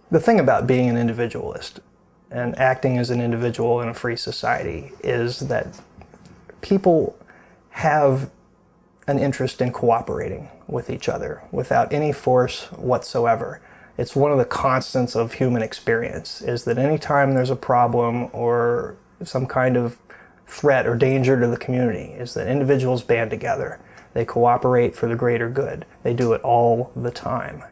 The thing about being an individualist and acting as an individual in a free society is that people have an interest in cooperating with each other without any force whatsoever. It's one of the constants of human experience, is that anytime there's a problem or some kind of threat or danger to the community, is that individuals band together. They cooperate for the greater good. They do it all the time.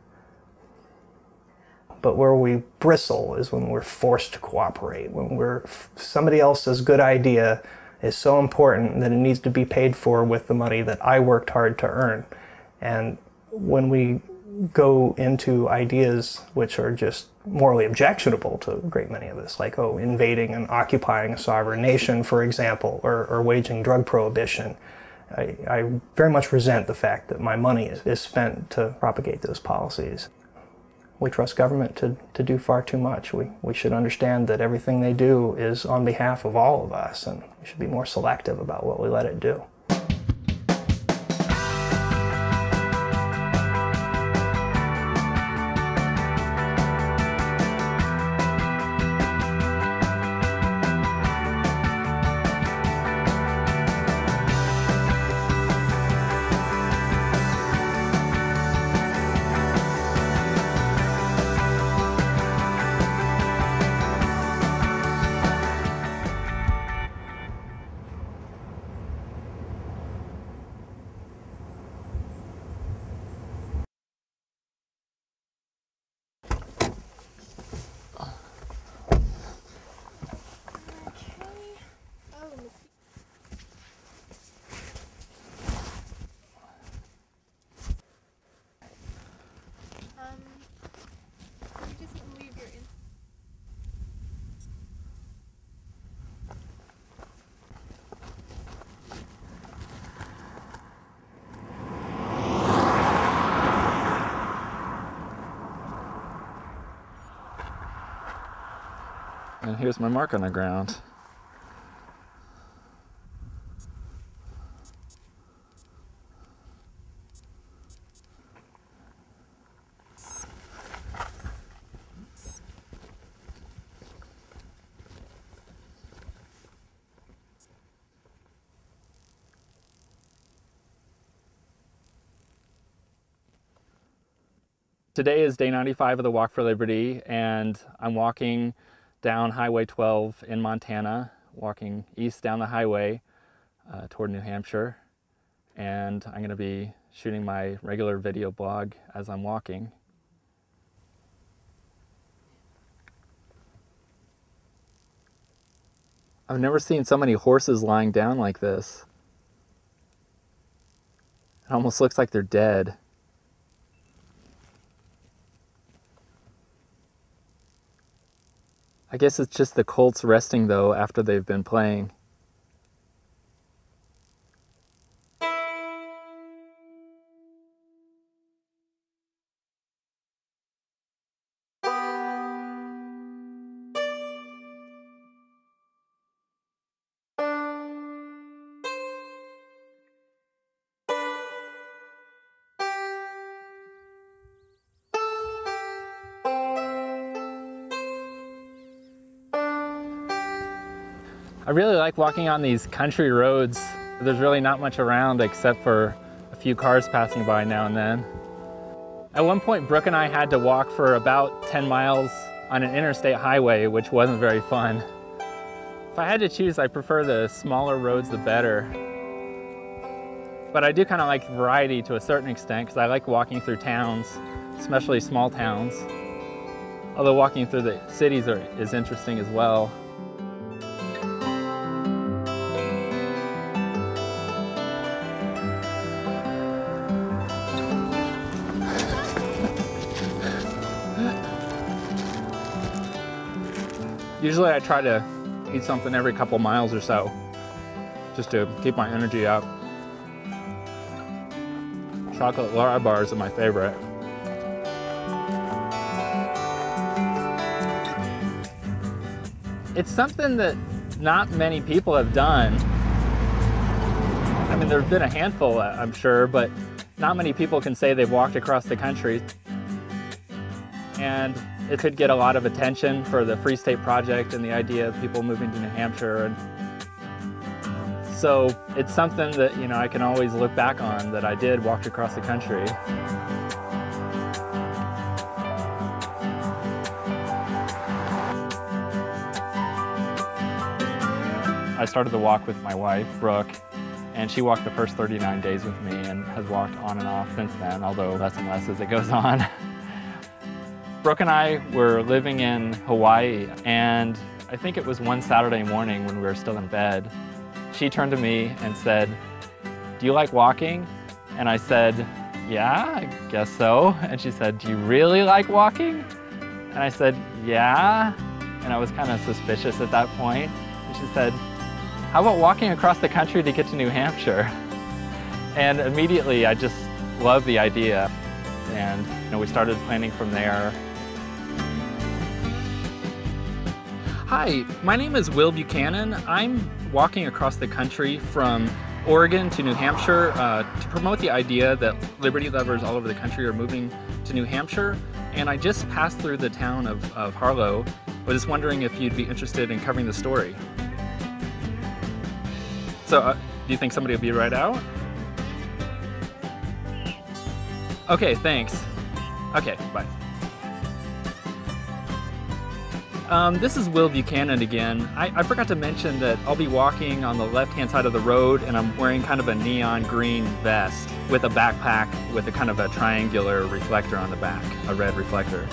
But where we bristle is when we're forced to cooperate, when somebody else's good idea is so important that it needs to be paid for with the money that I worked hard to earn. And when we go into ideas which are just morally objectionable to a great many of us, like, invading and occupying a sovereign nation, for example, or waging drug prohibition, I very much resent the fact that my money is spent to propagate those policies. We trust government to do far too much. We should understand that everything they do is on behalf of all of us, and we should be more selective about what we let it do. And here's my mark on the ground. Today is day 95 of the Walk for Liberty, and I'm walking down Highway 12 in Montana, walking east down the highway toward New Hampshire, and I'm going to be shooting my regular video blog as I'm walking. I've never seen so many horses lying down like this. It almost looks like they're dead. I guess it's just the colts resting though after they've been playing. I really like walking on these country roads. There's really not much around except for a few cars passing by now and then. At one point, Brooke and I had to walk for about 10 miles on an interstate highway, which wasn't very fun. If I had to choose, I prefer the smaller roads, the better. But I do kind of like variety to a certain extent because I like walking through towns, especially small towns. Although walking through the cities is interesting as well. Usually I try to eat something every couple miles or so, just to keep my energy up. Chocolate Lara bars are my favorite. It's something that not many people have done. I mean, there's been a handful, I'm sure, but not many people can say they've walked across the country. And it could get a lot of attention for the Free State Project and the idea of people moving to New Hampshire. And so it's something that, you know, I can always look back on, that I did walk across the country. I started the walk with my wife, Brooke, and she walked the first 39 days with me and has walked on and off since then, although less and less as it goes on. Brooke and I were living in Hawaii, and I think it was one Saturday morning when we were still in bed. She turned to me and said, "Do you like walking?" And I said, "Yeah, I guess so." And she said, "Do you really like walking?" And I said, "Yeah." And I was kind of suspicious at that point. And she said, "How about walking across the country to get to New Hampshire?" And immediately I just loved the idea. And you know, we started planning from there. Hi, my name is Will Buchanan. I'm walking across the country from Oregon to New Hampshire to promote the idea that liberty lovers all over the country are moving to New Hampshire. And I just passed through the town of Harlow. I was just wondering if you'd be interested in covering the story. So, do you think somebody will be right out? Okay, thanks. Okay, bye. This is Will Buchanan again. I forgot to mention that I'll be walking on the left-hand side of the road, and I'm wearing kind of a neon green vest with a backpack with a kind of a triangular reflector on the back, a red reflector.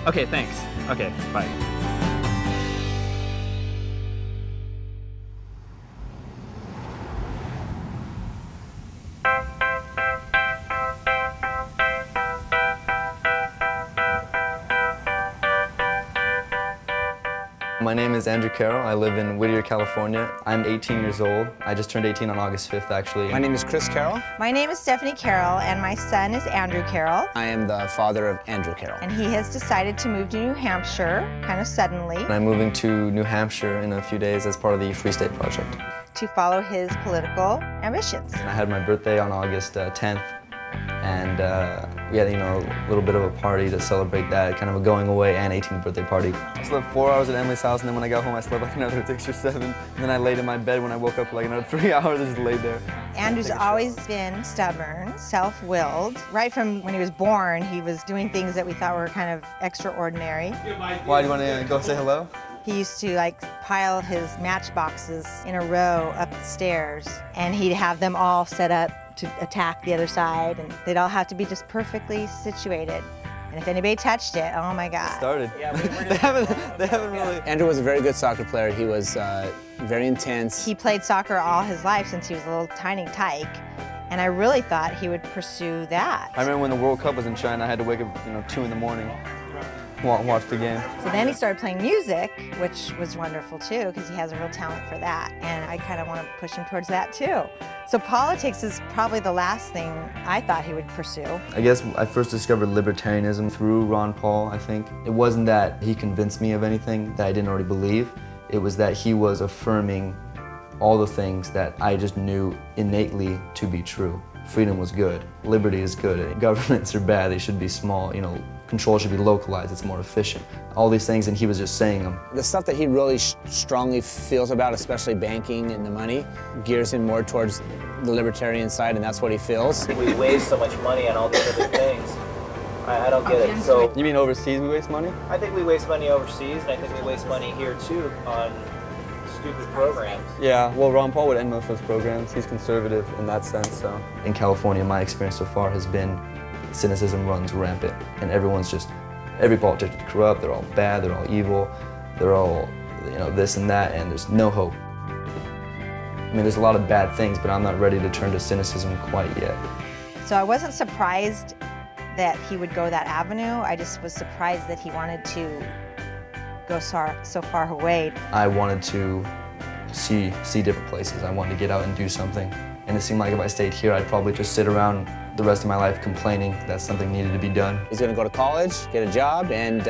Okay, thanks. Okay, bye. My name is Andrew Carroll. I live in Whittier, California. I'm 18 years old. I just turned 18 on August 5th, actually. My name is Chris Carroll. My name is Stephanie Carroll, and my son is Andrew Carroll. I am the father of Andrew Carroll. And he has decided to move to New Hampshire, kind of suddenly. And I'm moving to New Hampshire in a few days as part of the Free State Project. To follow his political ambitions. And I had my birthday on August 10th, and we had, you know, a little bit of a party to celebrate that, kind of a going away and 18th birthday party. I slept 4 hours at Emily's house, and then when I got home, I slept like another 6 or 7. And then I laid in my bed when I woke up for like another 3 hours, I just laid there. Andrew's always been stubborn, self-willed. Right from when he was born, he was doing things that we thought were kind of extraordinary. Why, do you want to go say hello? He used to like pile his matchboxes in a row up the stairs, and he'd have them all set up to attack the other side, and they'd all have to be just perfectly situated. And if anybody touched it, oh my God. Started. Yeah, they haven't really. Andrew was a very good soccer player. He was very intense. He played soccer all his life since he was a little tiny tyke, and I really thought he would pursue that. I remember when the World Cup was in China, I had to wake up, you know, 2 in the morning. Watch the game. So then he started playing music, which was wonderful too, because he has a real talent for that. And I kind of want to push him towards that too. So politics is probably the last thing I thought he would pursue. I guess I first discovered libertarianism through Ron Paul, I think. It wasn't that he convinced me of anything that I didn't already believe. It was that he was affirming all the things that I just knew innately to be true. Freedom was good. Liberty is good. Governments are bad. They should be small, you know. Control should be localized, it's more efficient. All these things, and he was just saying them. The stuff that he really strongly feels about, especially banking and the money, gears him more towards the libertarian side, and that's what he feels. We waste so much money on all these other things. I don't get it. So you mean overseas we waste money? I think we waste money overseas, and I think we waste money here too on stupid programs. Yeah, well, Ron Paul would end most of those programs. He's conservative in that sense, so. In California, my experience so far has been cynicism runs rampant, and every politician is corrupt, they're all bad, they're all evil, they're all, you know, this and that, and there's no hope. I mean, there's a lot of bad things, but I'm not ready to turn to cynicism quite yet. So I wasn't surprised that he would go that avenue. I just was surprised that he wanted to go so far away. I wanted to see different places. I wanted to get out and do something. And it seemed like if I stayed here, I'd probably just sit around the rest of my life complaining that something needed to be done. He's going to go to college, get a job, and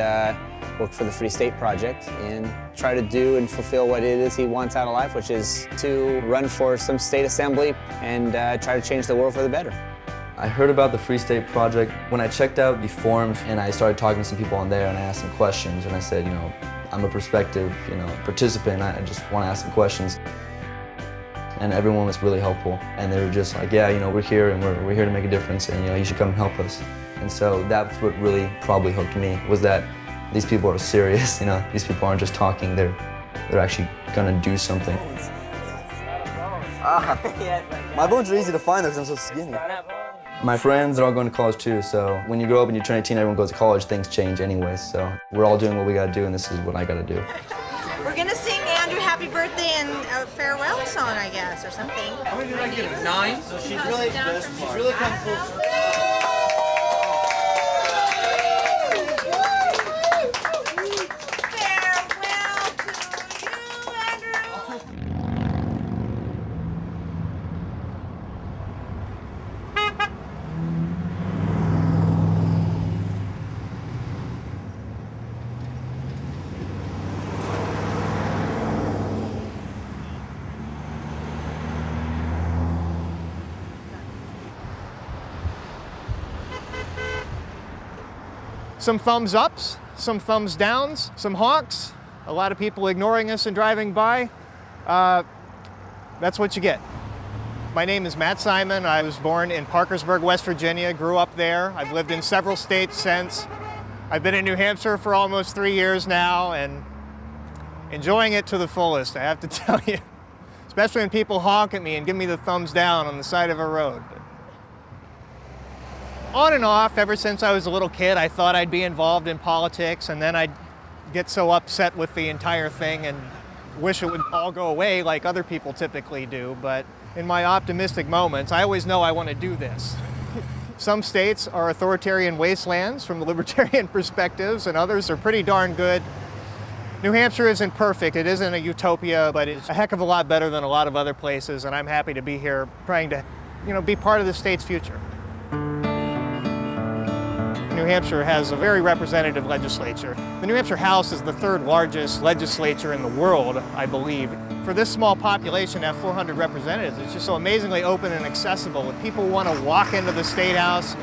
work for the Free State Project and try to do and fulfill what it is he wants out of life, which is to run for some state assembly and try to change the world for the better. I heard about the Free State Project when I checked out the forums, and I started talking to some people on there, and I asked some questions, and I said, I'm a prospective, participant. I just want to ask some questions. And everyone was really helpful, and they were just like, yeah, we're here, and we're here to make a difference, and you should come and help us. And so that's what really probably hooked me, was that these people are serious. These people aren't just talking; they're actually gonna do something. My bones are easy to find though, because I'm so skinny. My friends are all going to college too, so when you grow up and you turn 18, everyone goes to college, things change anyway, so we're all doing what we gotta do, and this is what I gotta do. We're gonna sing Andrew happy birthday and a farewell song, I guess, or something. How many did I give it? 9? So she's really come full circle. Some thumbs ups, some thumbs downs, some honks, a lot of people ignoring us and driving by. That's what you get. My name is Matt Simon. I was born in Parkersburg, West Virginia, grew up there. I've lived in several states since. I've been in New Hampshire for almost 3 years now and enjoying it to the fullest, I have to tell you. Especially when people honk at me and give me the thumbs down on the side of a road. On and off, ever since I was a little kid, I thought I'd be involved in politics, and then I'd get so upset with the entire thing and wish it would all go away like other people typically do. But in my optimistic moments, I always know I want to do this. Some states are authoritarian wastelands from the libertarian perspectives, and others are pretty darn good. New Hampshire isn't perfect, it isn't a utopia, but it's a heck of a lot better than a lot of other places, and I'm happy to be here trying to, be part of the state's future. New Hampshire has a very representative legislature. The New Hampshire House is the 3rd largest legislature in the world, I believe. For this small population to have 400 representatives, it's just so amazingly open and accessible. If people want to walk into the State House,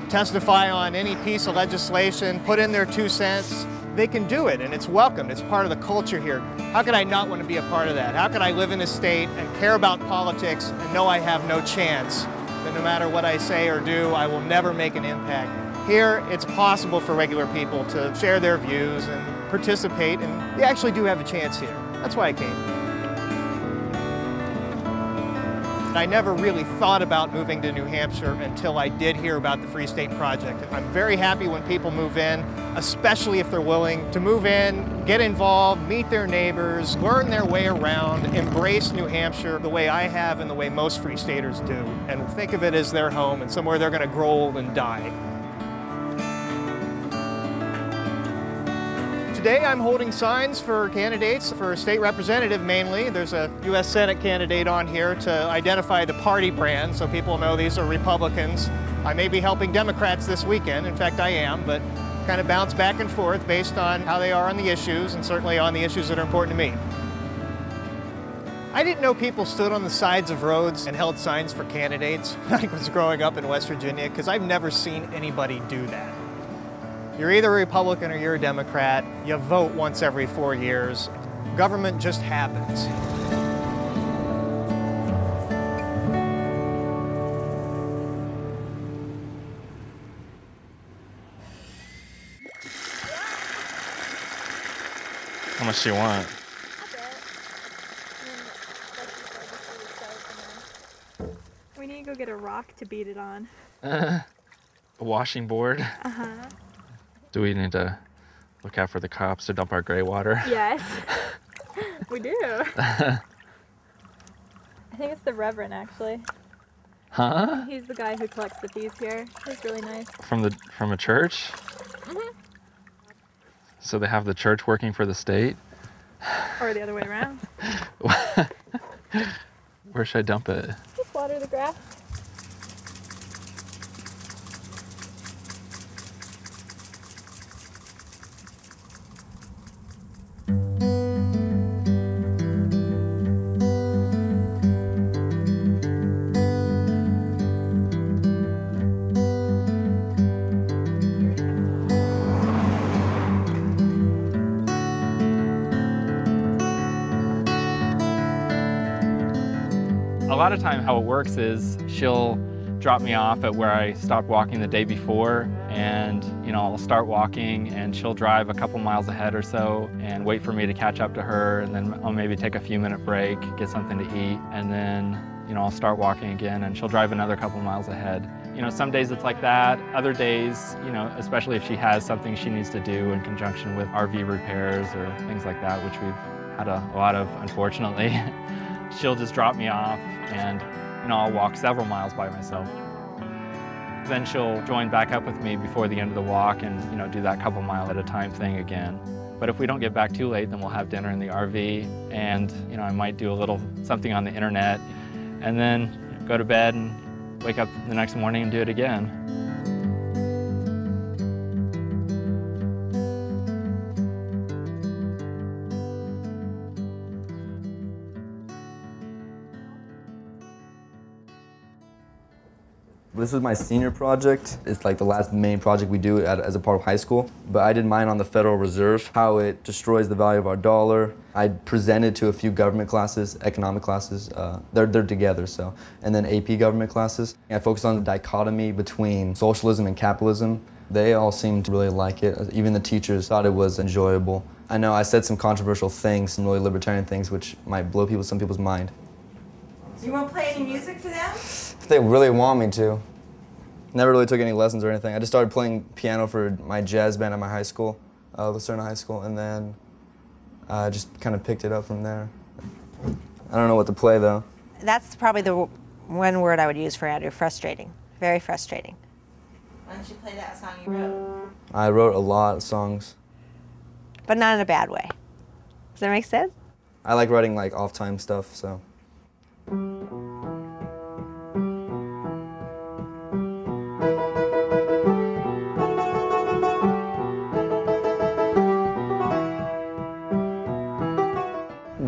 testify on any piece of legislation, put in their 2 cents, they can do it, and it's welcomed. It's part of the culture here. How could I not want to be a part of that? How could I live in a state and care about politics and know I have no chance, that no matter what I say or do, I will never make an impact? Here, it's possible for regular people to share their views and participate, and they actually do have a chance here. That's why I came. I never really thought about moving to New Hampshire until I did hear about the Free State Project. I'm very happy when people move in, especially if they're willing to move in, get involved, meet their neighbors, learn their way around, embrace New Hampshire the way I have and the way most Free Staters do, and think of it as their home and somewhere they're going to grow old and die. Today I'm holding signs for candidates for state representative mainly. There's a U.S. Senate candidate on here to identify the party brand so people know these are Republicans. I may be helping Democrats this weekend, in fact I am, but kind of bounce back and forth based on how they are on the issues and certainly on the issues that are important to me. I didn't know people stood on the sides of roads and held signs for candidates when I was growing up in West Virginia, because I've never seen anybody do that. You're either a Republican or you're a Democrat. You vote once every 4 years. Government just happens. How much do you want? We need to go get a rock to beat it on. A washing board? Uh-huh. Do we need to look out for the cops to dump our gray water? Yes, we do. I think it's the Reverend, actually. Huh? He's the guy who collects the fees here. He's really nice. From a church? Mm-hmm. So they have the church working for the state? Or the other way around. Where should I dump it? Just water the grass. A lot of time how it works is she'll drop me off at where I stopped walking the day before, and I'll start walking and she'll drive a couple miles ahead or so and wait for me to catch up to her, and then I'll maybe take a few minute break, get something to eat, and then I'll start walking again and she'll drive another couple miles ahead. Some days it's like that. Other days, especially if she has something she needs to do in conjunction with RV repairs or things like that, which we've had a lot of, unfortunately, she'll just drop me off and I'll walk several miles by myself. Then she'll join back up with me before the end of the walk and do that couple mile at a time thing again. But if we don't get back too late, then we'll have dinner in the RV, and I might do a little something on the internet, and then go to bed and wake up the next morning and do it again. This was my senior project. It's like the last main project we do as a part of high school. But I did mine on the Federal Reserve, how it destroys the value of our dollar. I presented to a few government classes, economic classes. They're together, so. And then AP government classes. I focused on the dichotomy between socialism and capitalism. They all seemed to really like it. Even the teachers thought it was enjoyable. I know I said some controversial things, some really libertarian things, which might blow some people's mind. Do you want to play any music for them? If they really want me to. Never really took any lessons or anything. I just started playing piano for my jazz band at my high school, Lucerna High School, and then I just kind of picked it up from there. I don't know what to play though. That's probably the one word I would use for Andrew, frustrating. Very frustrating. Why don't you play that song you wrote? I wrote a lot of songs. But not in a bad way. Does that make sense? I like writing like off-time stuff, so.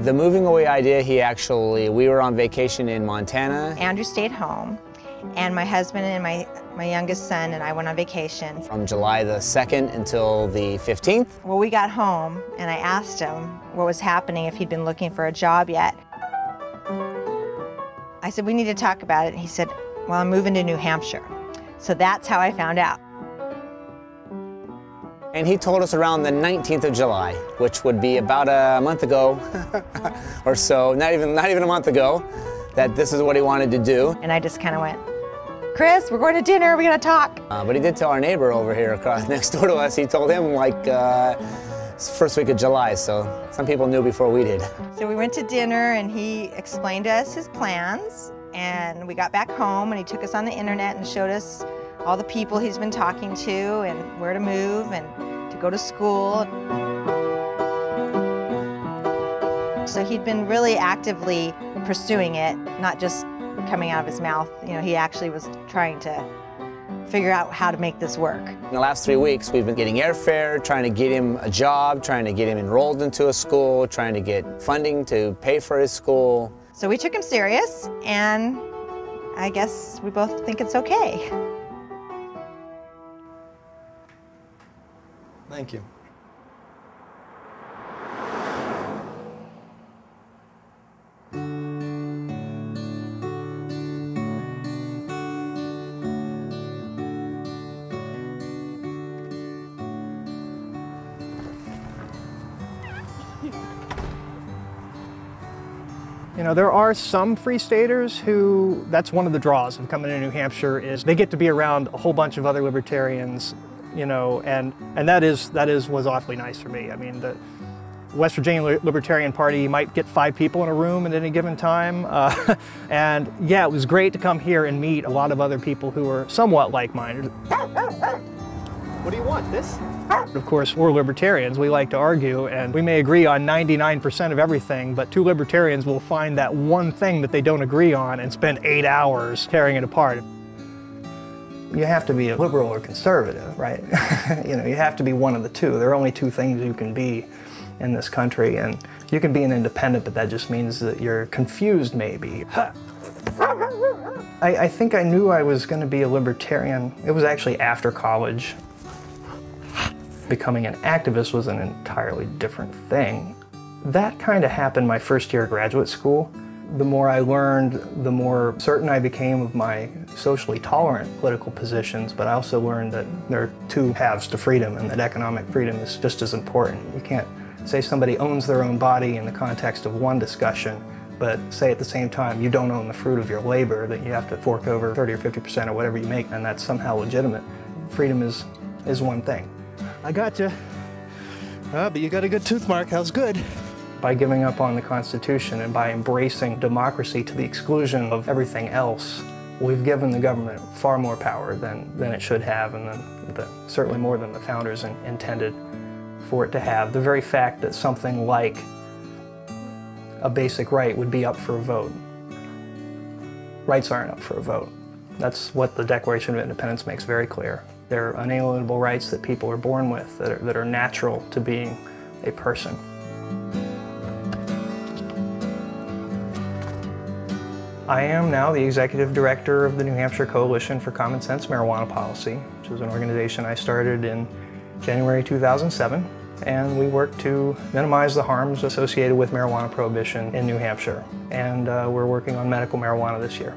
The moving away idea, we were on vacation in Montana. Andrew stayed home, and my husband and my youngest son and I went on vacation. From July the 2nd until the 15th. Well, we got home, and I asked him what was happening, if he'd been looking for a job yet. I said, we need to talk about it. And he said, well, I'm moving to New Hampshire. So that's how I found out. And he told us around the 19th of July, which would be about a month ago or so, not even a month ago, that this is what he wanted to do. And I just kind of went, Chris, we're going to dinner, we gotta talk. But he did tell our neighbor over here across next door to us, he told him like first week of July, so some people knew before we did. So we went to dinner and he explained to us his plans, and we got back home and he took us on the internet and showed us all the people he's been talking to and where to move and to go to school. So he'd been really actively pursuing it, not just coming out of his mouth. He actually was trying to figure out how to make this work. In the last 3 weeks, we've been getting airfare, trying to get him a job, trying to get him enrolled into a school, trying to get funding to pay for his school. So we took him serious, and I guess we both think it's okay. Thank you. There are some Free Staters who, that's one of the draws of coming to New Hampshire, is they get to be around a whole bunch of other libertarians, and that was awfully nice for me. I mean, the West Virginia Libertarian Party might get 5 people in a room at any given time. And yeah, it was great to come here and meet a lot of other people who were somewhat like-minded. What do you want, this? Of course, we're libertarians, we like to argue, and we may agree on 99% of everything, but 2 libertarians will find that one thing that they don't agree on and spend 8 hours tearing it apart. You have to be a liberal or conservative, right? You have to be one of the two. There are only 2 things you can be in this country, and you can be an independent, but that just means that you're confused, maybe. I think I knew I was going to be a libertarian. It was actually after college. Becoming an activist was an entirely different thing. That kind of happened my first year of graduate school. The more I learned, the more certain I became of my socially tolerant political positions, but I also learned that there are two halves to freedom and that economic freedom is just as important. You can't say somebody owns their own body in the context of one discussion, but say at the same time you don't own the fruit of your labor, that you have to fork over 30 or 50% of whatever you make, and that's somehow legitimate. Freedom is one thing. I got you. But you got a good tooth mark. That was good. By giving up on the Constitution and by embracing democracy to the exclusion of everything else, we've given the government far more power than it should have, and certainly more than the founders intended for it to have. The very fact that something like a basic right would be up for a vote. Rights aren't up for a vote. That's what the Declaration of Independence makes very clear. They're unalienable rights that people are born with, that are natural to being a person. I am now the executive director of the New Hampshire Coalition for Common Sense Marijuana Policy, which is an organization I started in January 2007. And we work to minimize the harms associated with marijuana prohibition in New Hampshire. And we're working on medical marijuana this year.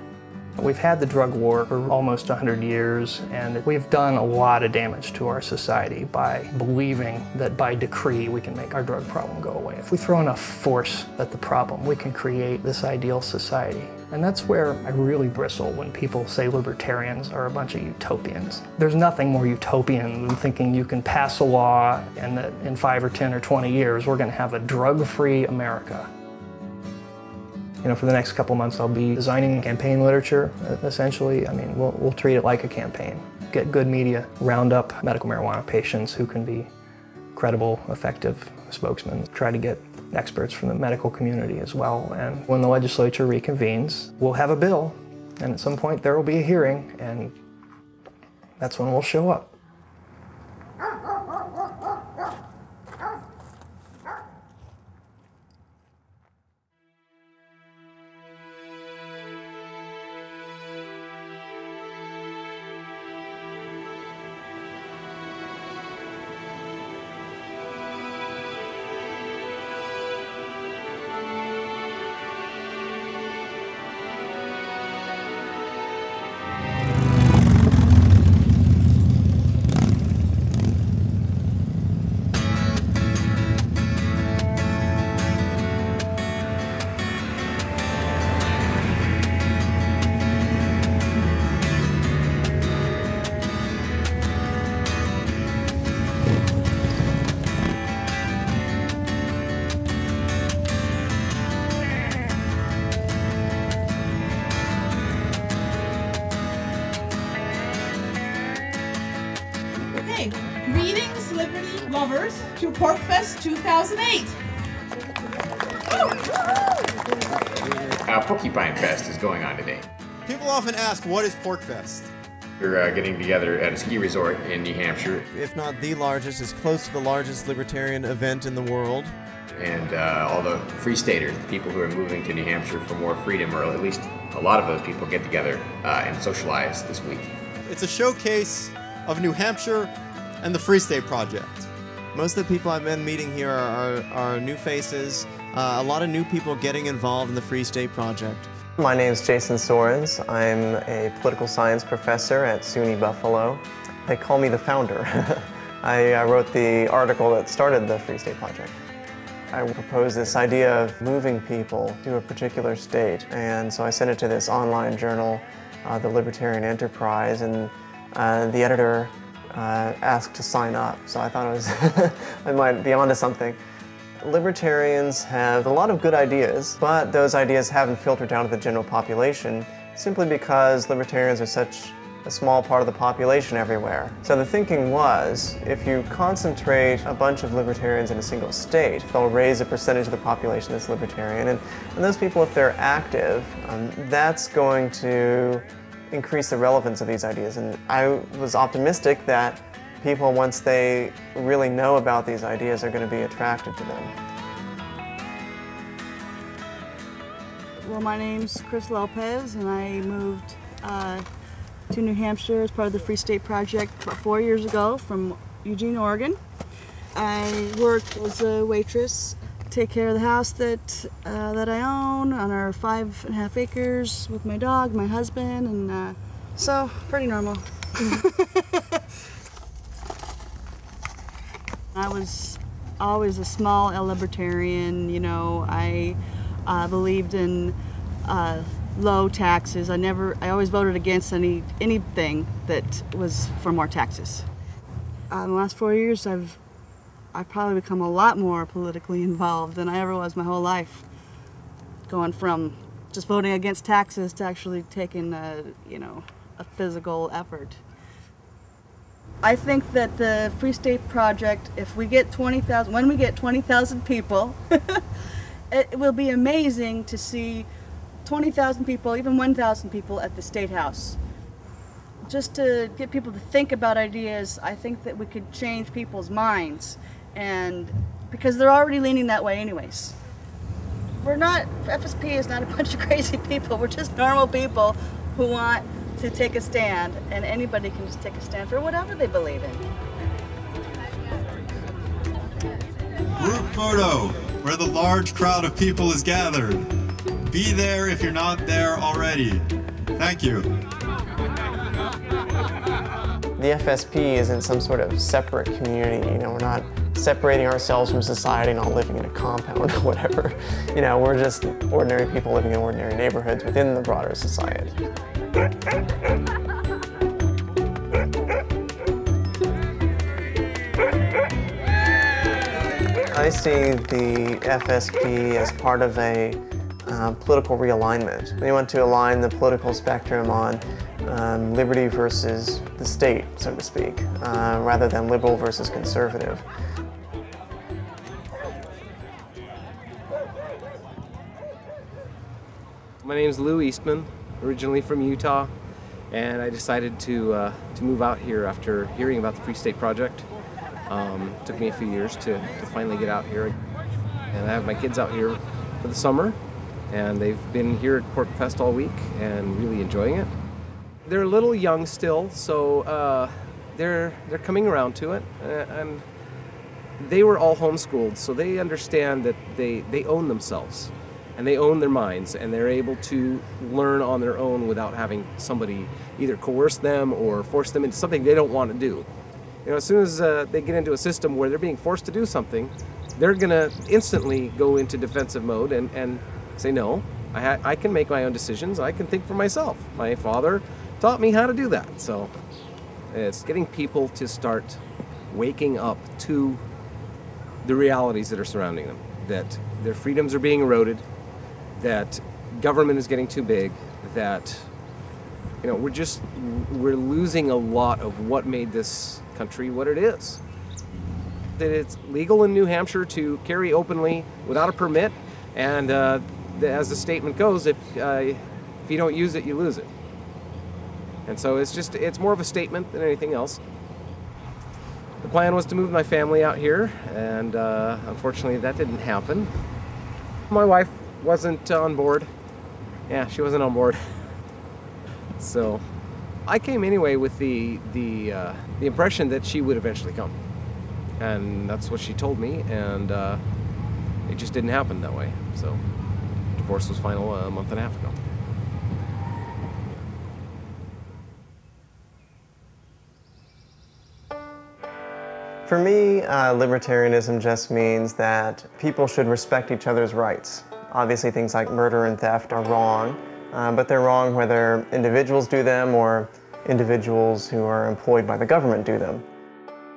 We've had the drug war for almost 100 years, and we've done a lot of damage to our society by believing that by decree we can make our drug problem go away. If we throw enough force at the problem, we can create this ideal society. And that's where I really bristle when people say libertarians are a bunch of utopians. There's nothing more utopian than thinking you can pass a law and that in 5 or 10 or 20 years we're going to have a drug-free America. You know, for the next couple months I'll be designing campaign literature, essentially. I mean, we'll treat it like a campaign. Get good media, round up medical marijuana patients who can be credible, effective spokesmen. Try to get experts from the medical community as well. And when the legislature reconvenes, we'll have a bill, and at some point there will be a hearing, and that's when we'll show up. Greetings, Liberty lovers, to PorcFest 2008. Porcupine Fest is going on today. People often ask, what is PorcFest? We're getting together at a ski resort in New Hampshire. If not the largest, it's close to the largest libertarian event in the world. And all the free staters, the people who are moving to New Hampshire for more freedom, or at least a lot of those people get together and socialize this week. It's a showcase of New Hampshire and the Free State Project. Most of the people I've been meeting here are new faces, a lot of new people getting involved in the Free State Project. My name is Jason Sorens. I'm a political science professor at SUNY Buffalo. They call me the founder. I wrote the article that started the Free State Project. I proposed this idea of moving people to a particular state, and so I sent it to this online journal, the Libertarian Enterprise, and the editor asked to sign up, so I thought it was I might be onto something. Libertarians have a lot of good ideas, but those ideas haven't filtered down to the general population simply because libertarians are such a small part of the population everywhere. So the thinking was, if you concentrate a bunch of libertarians in a single state, they'll raise a percentage of the population that's libertarian, and those people, if they're active, that's going to increase the relevance of these ideas. And I was optimistic that people, once they really know about these ideas, are going to be attracted to them. Well, my name's Chris Lopez, and I moved to New Hampshire as part of the Free State Project about 4 years ago from Eugene, Oregon. I worked as a waitress, take care of the house that I own on our 5.5 acres with my dog, my husband, and so pretty normal. I was always a small L libertarian. You know, I believed in low taxes. I always voted against anything that was for more taxes. In the last 4 years, I've probably become a lot more politically involved than I ever was my whole life. Going from just voting against taxes to actually taking a physical effort. I think that the Free State Project, if we get 20,000, when we get 20,000 people, it will be amazing to see 20,000 people, even 1,000 people at the State House. Just to get people to think about ideas, I think that we could change people's minds, and because they're already leaning that way anyways. FSP is not a bunch of crazy people, we're just normal people who want to take a stand, and anybody can just take a stand for whatever they believe in. Group photo, where the large crowd of people is gathered. Be there if you're not there already. Thank you. The FSP isn't some sort of separate community. You know, we're not separating ourselves from society and all living in a compound or whatever. You know, we're just ordinary people living in ordinary neighborhoods within the broader society. I see the FSP as part of a political realignment. We want to align the political spectrum on liberty versus the state, so to speak, rather than liberal versus conservative. My name is Lou Eastman, originally from Utah, and I decided to move out here after hearing about the Free State Project. Took me a few years to finally get out here, and I have my kids out here for the summer, and they've been here at Pork Fest all week and really enjoying it. They're a little young still, so they're coming around to it, and they were all homeschooled, so they understand that they own themselves. And they own their minds, and they're able to learn on their own without having somebody either coerce them or force them into something they don't want to do. You know, as soon as they get into a system where they're being forced to do something, they're going to instantly go into defensive mode and say, no, I can make my own decisions, I can think for myself. My father taught me how to do that. So it's getting people to start waking up to the realities that are surrounding them, that their freedoms are being eroded, that government is getting too big, that we're losing a lot of what made this country what it is. That it's legal in New Hampshire to carry openly without a permit, and as the statement goes, if you don't use it, you lose it. And so it's more of a statement than anything else. The plan was to move my family out here, and unfortunately that didn't happen. My wife wasn't on board. Yeah, she wasn't on board. So I came anyway with the impression that she would eventually come, and that's what she told me, and it just didn't happen that way. So divorce was final a month and a half ago. For me, libertarianism just means that people should respect each other's rights. Obviously, things like murder and theft are wrong, but they're wrong whether individuals do them or individuals who are employed by the government do them.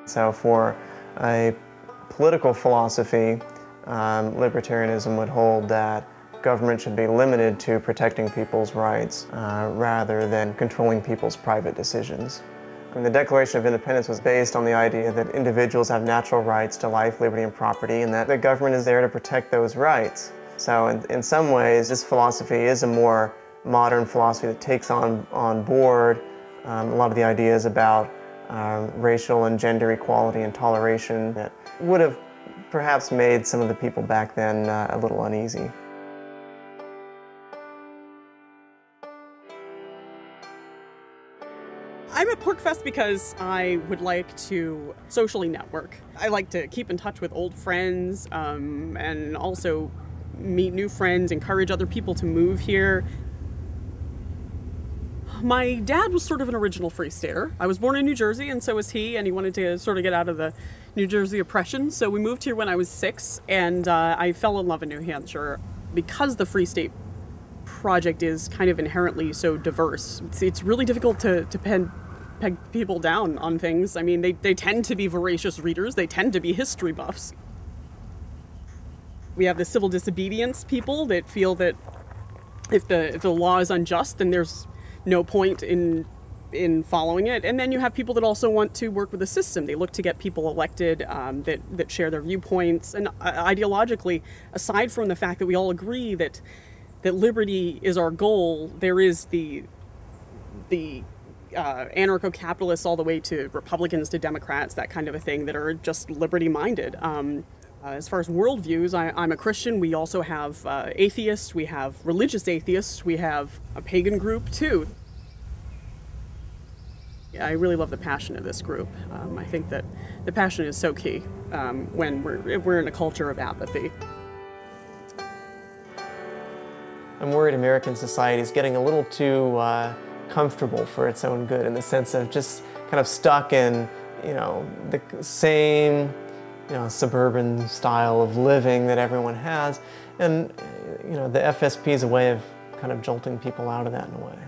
So for a political philosophy, libertarianism would hold that government should be limited to protecting people's rights rather than controlling people's private decisions. And the Declaration of Independence was based on the idea that individuals have natural rights to life, liberty, and property, and that the government is there to protect those rights. So in some ways, this philosophy is a more modern philosophy that takes on board a lot of the ideas about racial and gender equality and toleration that would have perhaps made some of the people back then a little uneasy. I'm at Pork PorcFest because I would like to socially network. I like to keep in touch with old friends and also meet new friends, encourage other people to move here. My dad was sort of an original Free Stater. I was born in New Jersey, and so was he, and he wanted to sort of get out of the New Jersey oppression. So we moved here when I was 6, and I fell in love in New Hampshire. Because the Free State Project is kind of inherently so diverse, it's really difficult to peg people down on things. I mean, they tend to be voracious readers. They tend to be history buffs. We have the civil disobedience people that feel that if the law is unjust, then there's no point in following it. And then you have people that also want to work with the system. They look to get people elected that share their viewpoints. And ideologically, aside from the fact that we all agree that liberty is our goal, there is the anarcho-capitalists all the way to Republicans to Democrats, that kind of a thing, that are just liberty-minded. As far as worldviews, I'm a Christian. We also have atheists, we have religious atheists, we have a pagan group too. I really love the passion of this group. I think that the passion is so key when we're in a culture of apathy. I'm worried American society is getting a little too comfortable for its own good, in the sense of just kind of stuck in, the same suburban style of living that everyone has. And, the FSP is a way of kind of jolting people out of that in a way.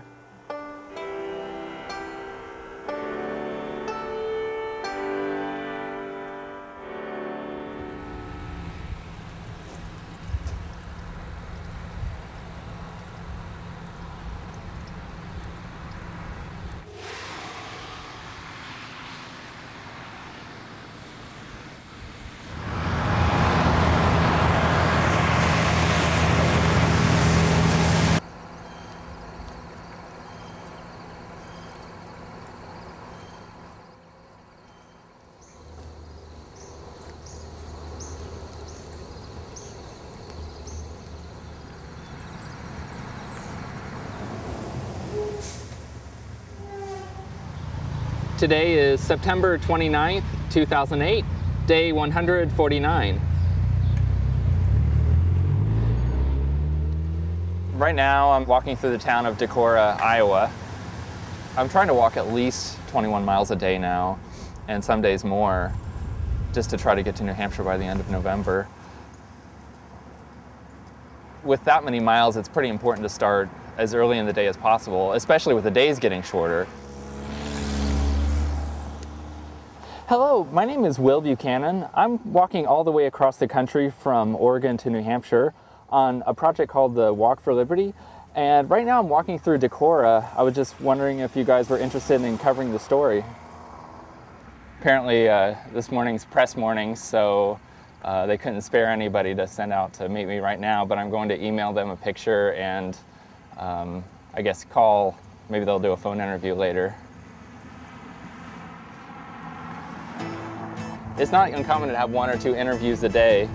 Today is September 29th, 2008, day 149. Right now I'm walking through the town of Decorah, Iowa. I'm trying to walk at least 21 miles a day now, and some days more, just to try to get to New Hampshire by the end of November. With that many miles, it's pretty important to start as early in the day as possible, especially with the days getting shorter. Hello, my name is Will Buchanan. I'm walking all the way across the country from Oregon to New Hampshire on a project called the Walk for Liberty. And right now I'm walking through Decorah. I was just wondering if you guys were interested in covering the story. Apparently this morning's press morning, so they couldn't spare anybody to send out to meet me right now, but I'm going to email them a picture and I guess call. Maybe they'll do a phone interview later. It's not uncommon to have 1 or 2 interviews a day,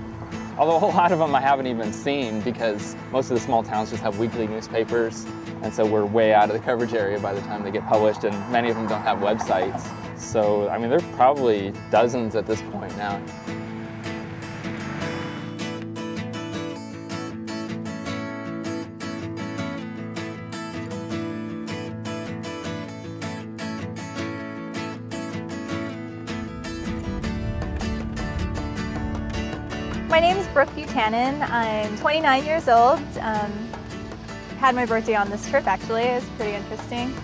although a whole lot of them I haven't even seen because most of the small towns just have weekly newspapers, and so we're way out of the coverage area by the time they get published, and many of them don't have websites. So, I mean, there are probably dozens at this point now. My name is Brooke Buchanan. I'm 29 years old. Had my birthday on this trip, actually. It was pretty interesting.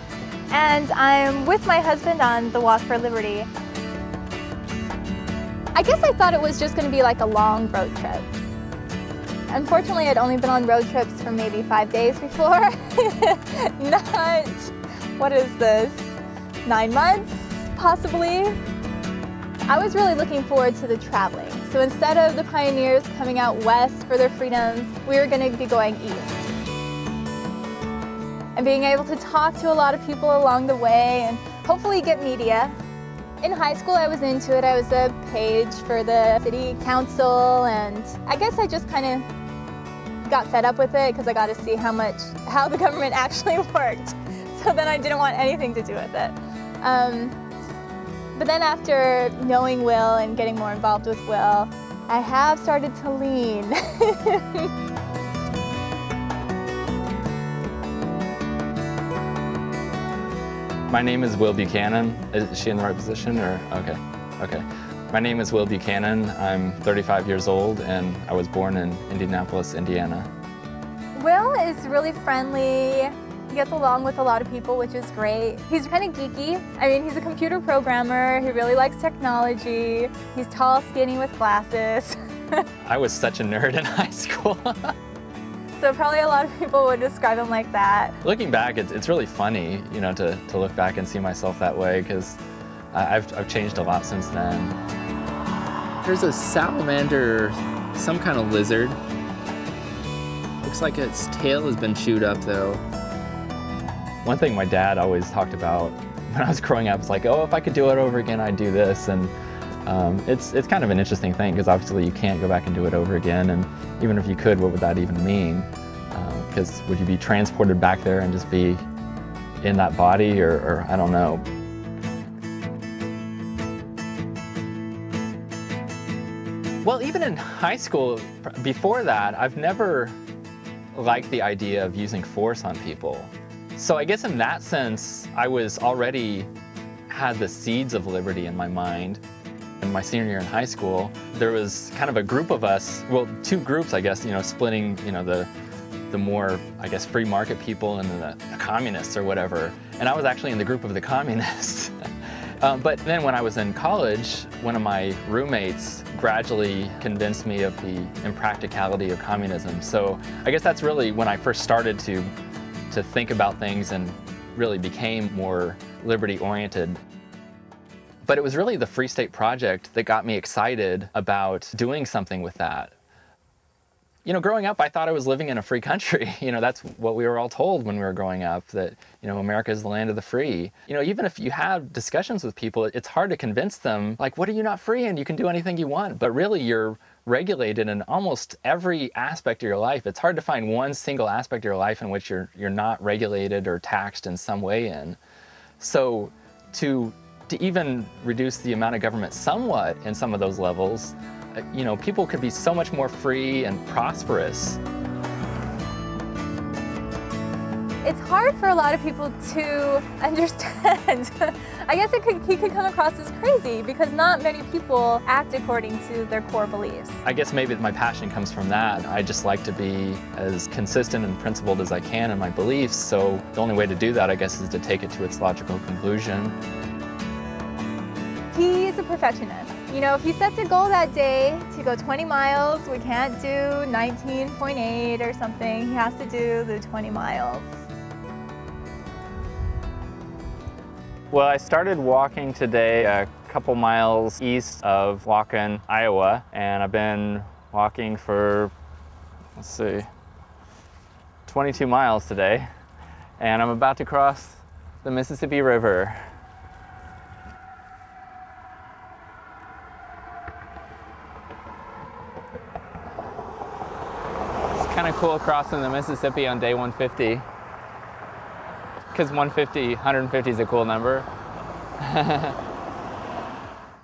And I'm with my husband on the Walk for Liberty. I guess I thought it was just going to be like a long road trip. Unfortunately, I'd only been on road trips for maybe 5 days before. Not, what is this, 9 months, possibly? I was really looking forward to the traveling. So instead of the pioneers coming out west for their freedoms, we were going to be going east. And being able to talk to a lot of people along the way and hopefully get media. In high school I was into it. I was a page for the city council, and I guess I just kind of got fed up with it because I got to see how the government actually worked. So then I didn't want anything to do with it. But then after knowing Will and getting more involved with Will, I have started to lean. My name is Will Buchanan. Is she in the right position or? Okay, okay. My name is Will Buchanan. I'm 35 years old and I was born in Indianapolis, Indiana. Will is really friendly. He gets along with a lot of people, which is great. He's kind of geeky. I mean, he's a computer programmer. He really likes technology. He's tall, skinny with glasses. I was such a nerd in high school. So probably a lot of people would describe him like that. Looking back, it's really funny, you know, to look back and see myself that way, because I've changed a lot since then. There's a salamander, some kind of lizard. Looks like its tail has been chewed up, though. One thing my dad always talked about when I was growing up is like, oh, if I could do it over again, I'd do this. And it's kind of an interesting thing, because obviously you can't go back and do it over again. And even if you could, what would that even mean? Because would you be transported back there and just be in that body, or I don't know. Well, even in high school, before that, I've never liked the idea of using force on people. So I guess in that sense, I was already had the seeds of liberty in my mind. In my senior year in high school, there was kind of a group of us, well, two groups, I guess, you know, splitting, you know, the more, I guess, free market people and the communists or whatever. And I was actually in the group of the communists. But then when I was in college, one of my roommates gradually convinced me of the impracticality of communism. So I guess that's really when I first started to think about things and really became more liberty-oriented. But it was really the Free State Project that got me excited about doing something with that. You know, growing up, I thought I was living in a free country. You know, that's what we were all told when we were growing up, that, you know, America is the land of the free. You know, even if you have discussions with people, it's hard to convince them, like, what are you not free in? You can do anything you want. But really, you're regulated in almost every aspect of your life. It's hard to find one single aspect of your life in which you're not regulated or taxed in some way in. So to even reduce the amount of government somewhat in some of those levels, you know, people could be so much more free and prosperous. It's hard for a lot of people to understand. I guess he could come across as crazy because not many people act according to their core beliefs. I guess maybe my passion comes from that. I just like to be as consistent and principled as I can in my beliefs, so the only way to do that, I guess, is to take it to its logical conclusion. He's a perfectionist. You know, if he sets a goal that day to go 20 miles, we can't do 19.8 or something. He has to do the 20 miles. Well, I started walking today a couple miles east of Waukon, Iowa, and I've been walking for, let's see, 22 miles today, and I'm about to cross the Mississippi River. Kind of cool crossing the Mississippi on day 150, because 150 is a cool number.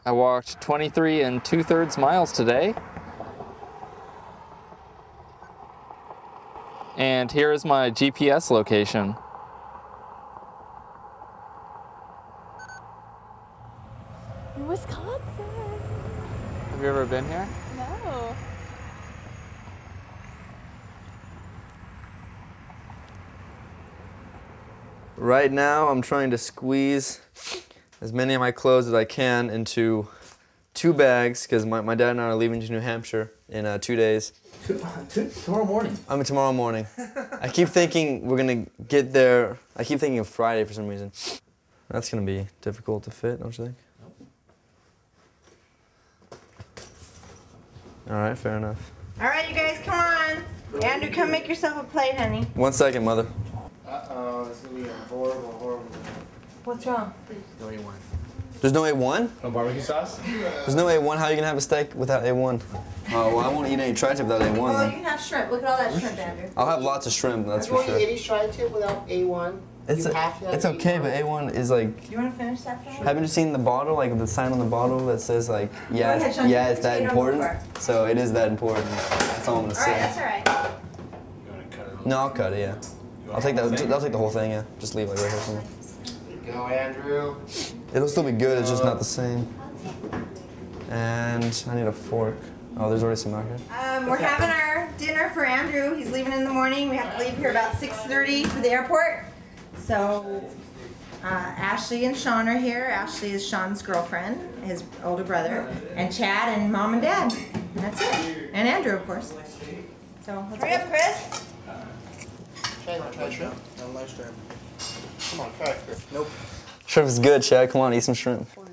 I walked 23 2/3 miles today. And here is my GPS location. Wisconsin. Have you ever been here? No. Right now, I'm trying to squeeze as many of my clothes as I can into 2 bags, because my dad and I are leaving to New Hampshire in 2 days. Tomorrow morning? I mean, tomorrow morning. I keep thinking we're going to get there. I keep thinking of Friday for some reason. That's going to be difficult to fit, don't you think? All right, fair enough. All right, you guys, come on. Andrew, come make yourself a plate, honey. 1 second, Mother. Uh-oh, this is going to be a horrible, horrible day. What's wrong? No A1. There's no A1? No barbecue sauce? There's no A1? How are you going to have a steak without A1? Oh, well, I won't eat any tri-tip without A1. Oh, Then. you can have shrimp. Look at all that shrimp, Andrew. I'll have lots of shrimp, that's I'm for going to sure. eat any tri-tip without A1. It's okay, but A1 is like. You want to finish that for me? Haven't you seen the bottle, like the sign on the bottle that says like, yeah, ahead, Sean. it's that important? So it is that important. That's all I'm gonna say. Alright, that's alright. No, I'll cut it, yeah. I'll take that. I'll take the whole thing, yeah. Just leave it like right here somewhere. Go, Andrew. It'll still be good, it's just not the same. And I need a fork. Oh, there's already some out here. We're having our dinner for Andrew. He's leaving in the morning. We have to leave here about 6:30 for the airport. So Ashley and Sean are here. Ashley is Sean's girlfriend, his older brother, and Chad and Mom and Dad. And that's it. And Andrew, of course. So let's hurry up, Chris. Chad, you want to try shrimp? No, no shrimp. Come on, try it, Chris. Nope. Shrimp is good, Chad. Come on, eat some shrimp. No?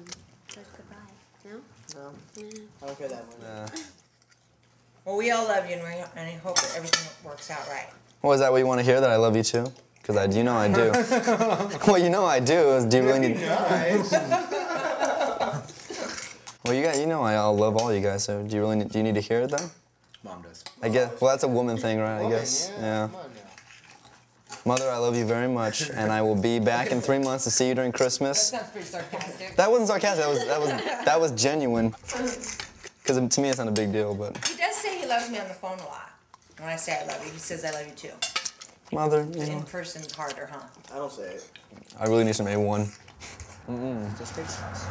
No. I don't care that much. Well, we all love you, and I hope that everything works out right. Well, is that what you want to hear, that I love you too? Because you know I do. Well, you know I do. Do you really need... Well, you know I'll love all you guys, so do you need to hear it, though? Mom does. I guess, well, that's a woman thing, right, I guess? Yeah. Mother, I love you very much, and I will be back in 3 months to see you during Christmas. That sounds pretty sarcastic. That wasn't sarcastic, that was genuine. Because to me, it's not a big deal, but... He does say he loves me on the phone a lot. When I say I love you, he says I love you too. Mother, But in person's harder, huh? I don't say it. I really need some A1. Just take sauce.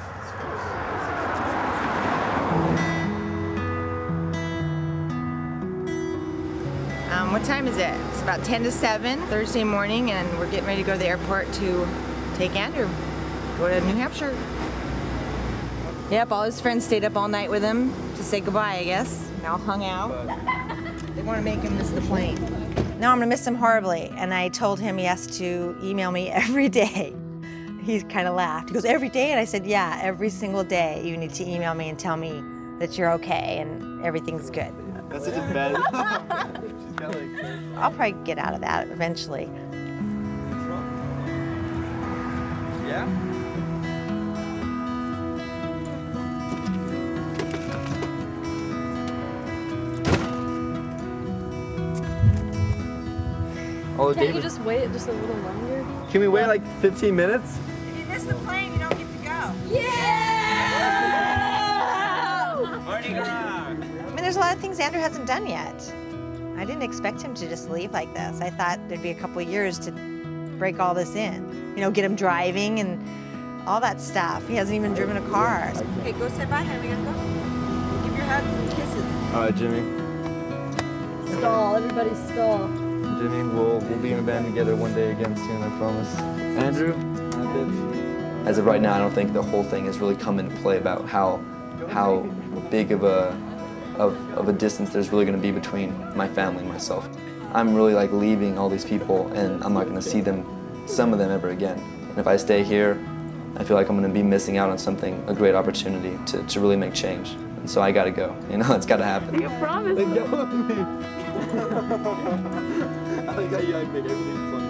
What time is it? It's about 10 to 7 Thursday morning, and we're getting ready to go to the airport to take Andrew. Go to New Hampshire. Yep, all his friends stayed up all night with him to say goodbye, I guess. And all hung out. They want to make him miss the plane. No, I'm going to miss him horribly. And I told him he has to email me every day. He kind of laughed. He goes, every day? And I said, yeah, every single day you need to email me and tell me that you're okay and everything's good. That's such a bad... I'll probably get out of that eventually. Yeah? Oh, Can't you just wait just a little longer? Can we wait like 15 minutes? If you miss the plane, you don't get to go. Yeah! Mardi Gras! I mean, there's a lot of things Andrew hasn't done yet. I didn't expect him to just leave like this. I thought there'd be a couple of years to break all this in. You know, get him driving and all that stuff. He hasn't even driven a car. Okay, go say bye, honey. We gotta go. Give your hugs and kisses. All right, Jimmy. Stall, everybody stall. Jimmy, we'll be in a band together one day again soon, I promise. Andrew? As of right now, I don't think the whole thing has really come into play about how big of a distance there's really going to be between my family and myself. I'm really like leaving all these people, and I'm not going to see some of them ever again. And if I stay here, I feel like I'm going to be missing out on a great opportunity to really make change. And so I got to go. You know, it's got to happen. You promised. Let go of me. I like how you like make everything fun.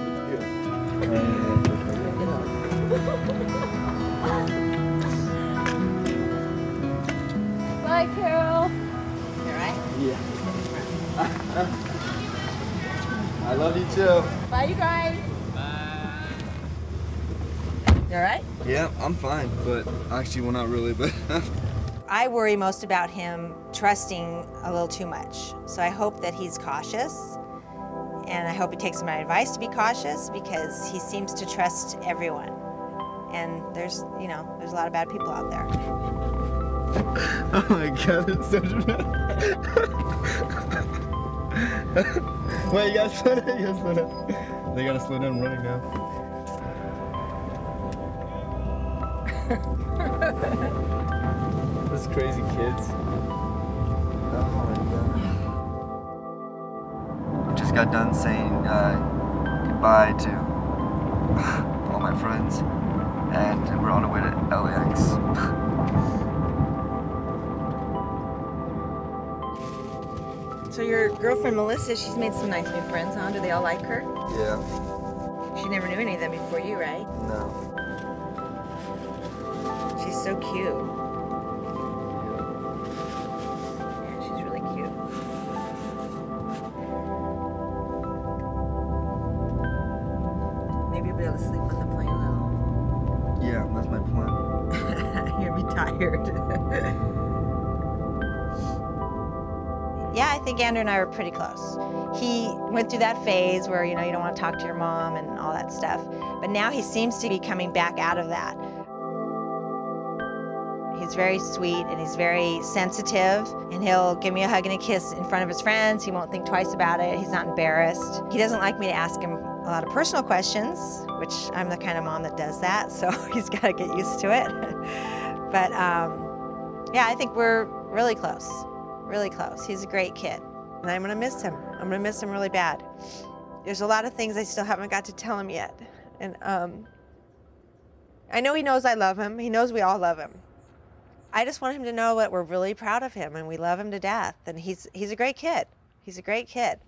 Bye, Carol. You all right? Yeah. I love you too. Bye, you guys. You all right? Yeah, I'm fine, but actually, well, not really, but. I worry most about him trusting a little too much. So I hope that he's cautious, and I hope he takes my advice to be cautious, because he seems to trust everyone. And there's a lot of bad people out there. Oh my God, it's so dramatic. Wait, you gotta slow down, They gotta slow down running now. Those crazy kids. Oh my God. Just got done saying goodbye to all my friends, and we're on our way to LAX. So your girlfriend Melissa, she's made some nice new friends, huh? Do they all like her? Yeah. She never knew any of them before you, right? No. She's so cute. Yeah, she's really cute. Maybe you'll be able to sleep on the plane though. Yeah, that's my plan. You'll be tired. Yeah, I think Andrew and I were pretty close. He went through that phase where, you know, you don't want to talk to your mom and all that stuff. But now he seems to be coming back out of that. He's very sweet and he's very sensitive, and he'll give me a hug and a kiss in front of his friends. He won't think twice about it. He's not embarrassed. He doesn't like me to ask him a lot of personal questions, which I'm the kind of mom that does that, so he's got to get used to it. But yeah, I think we're really close, really close. He's a great kid, and I'm gonna miss him. I'm gonna miss him really bad. There's a lot of things I still haven't got to tell him yet, and I know he knows I love him. He knows we all love him. I just want him to know that we're really proud of him and we love him to death. And he's a great kid. He's a great kid.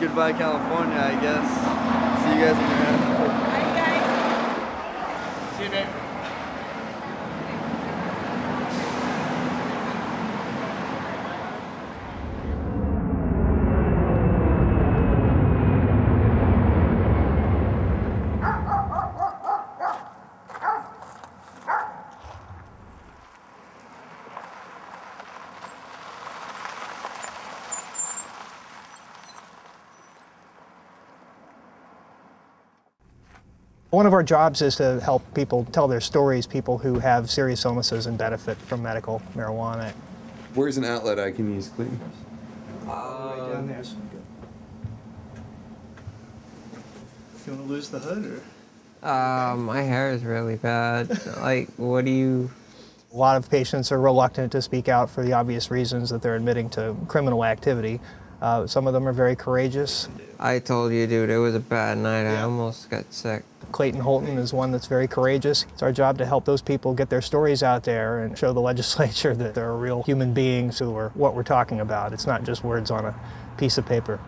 Goodbye, California, I guess. See you guys when you're out. Bye, guys. See you, babe. One of our jobs is to help people tell their stories, people who have serious illnesses and benefit from medical marijuana. Where's an outlet I can use, please? Right down there. You want to lose the hood, or? My hair is really bad. Like, what do you... A lot of patients are reluctant to speak out for the obvious reasons that they're admitting to criminal activity. Some of them are very courageous. I told you, dude, it was a bad night. I almost got sick. Clayton Holton is one that's very courageous. It's our job to help those people get their stories out there and show the legislature that there are real human beings who are what we're talking about. It's not just words on a piece of paper.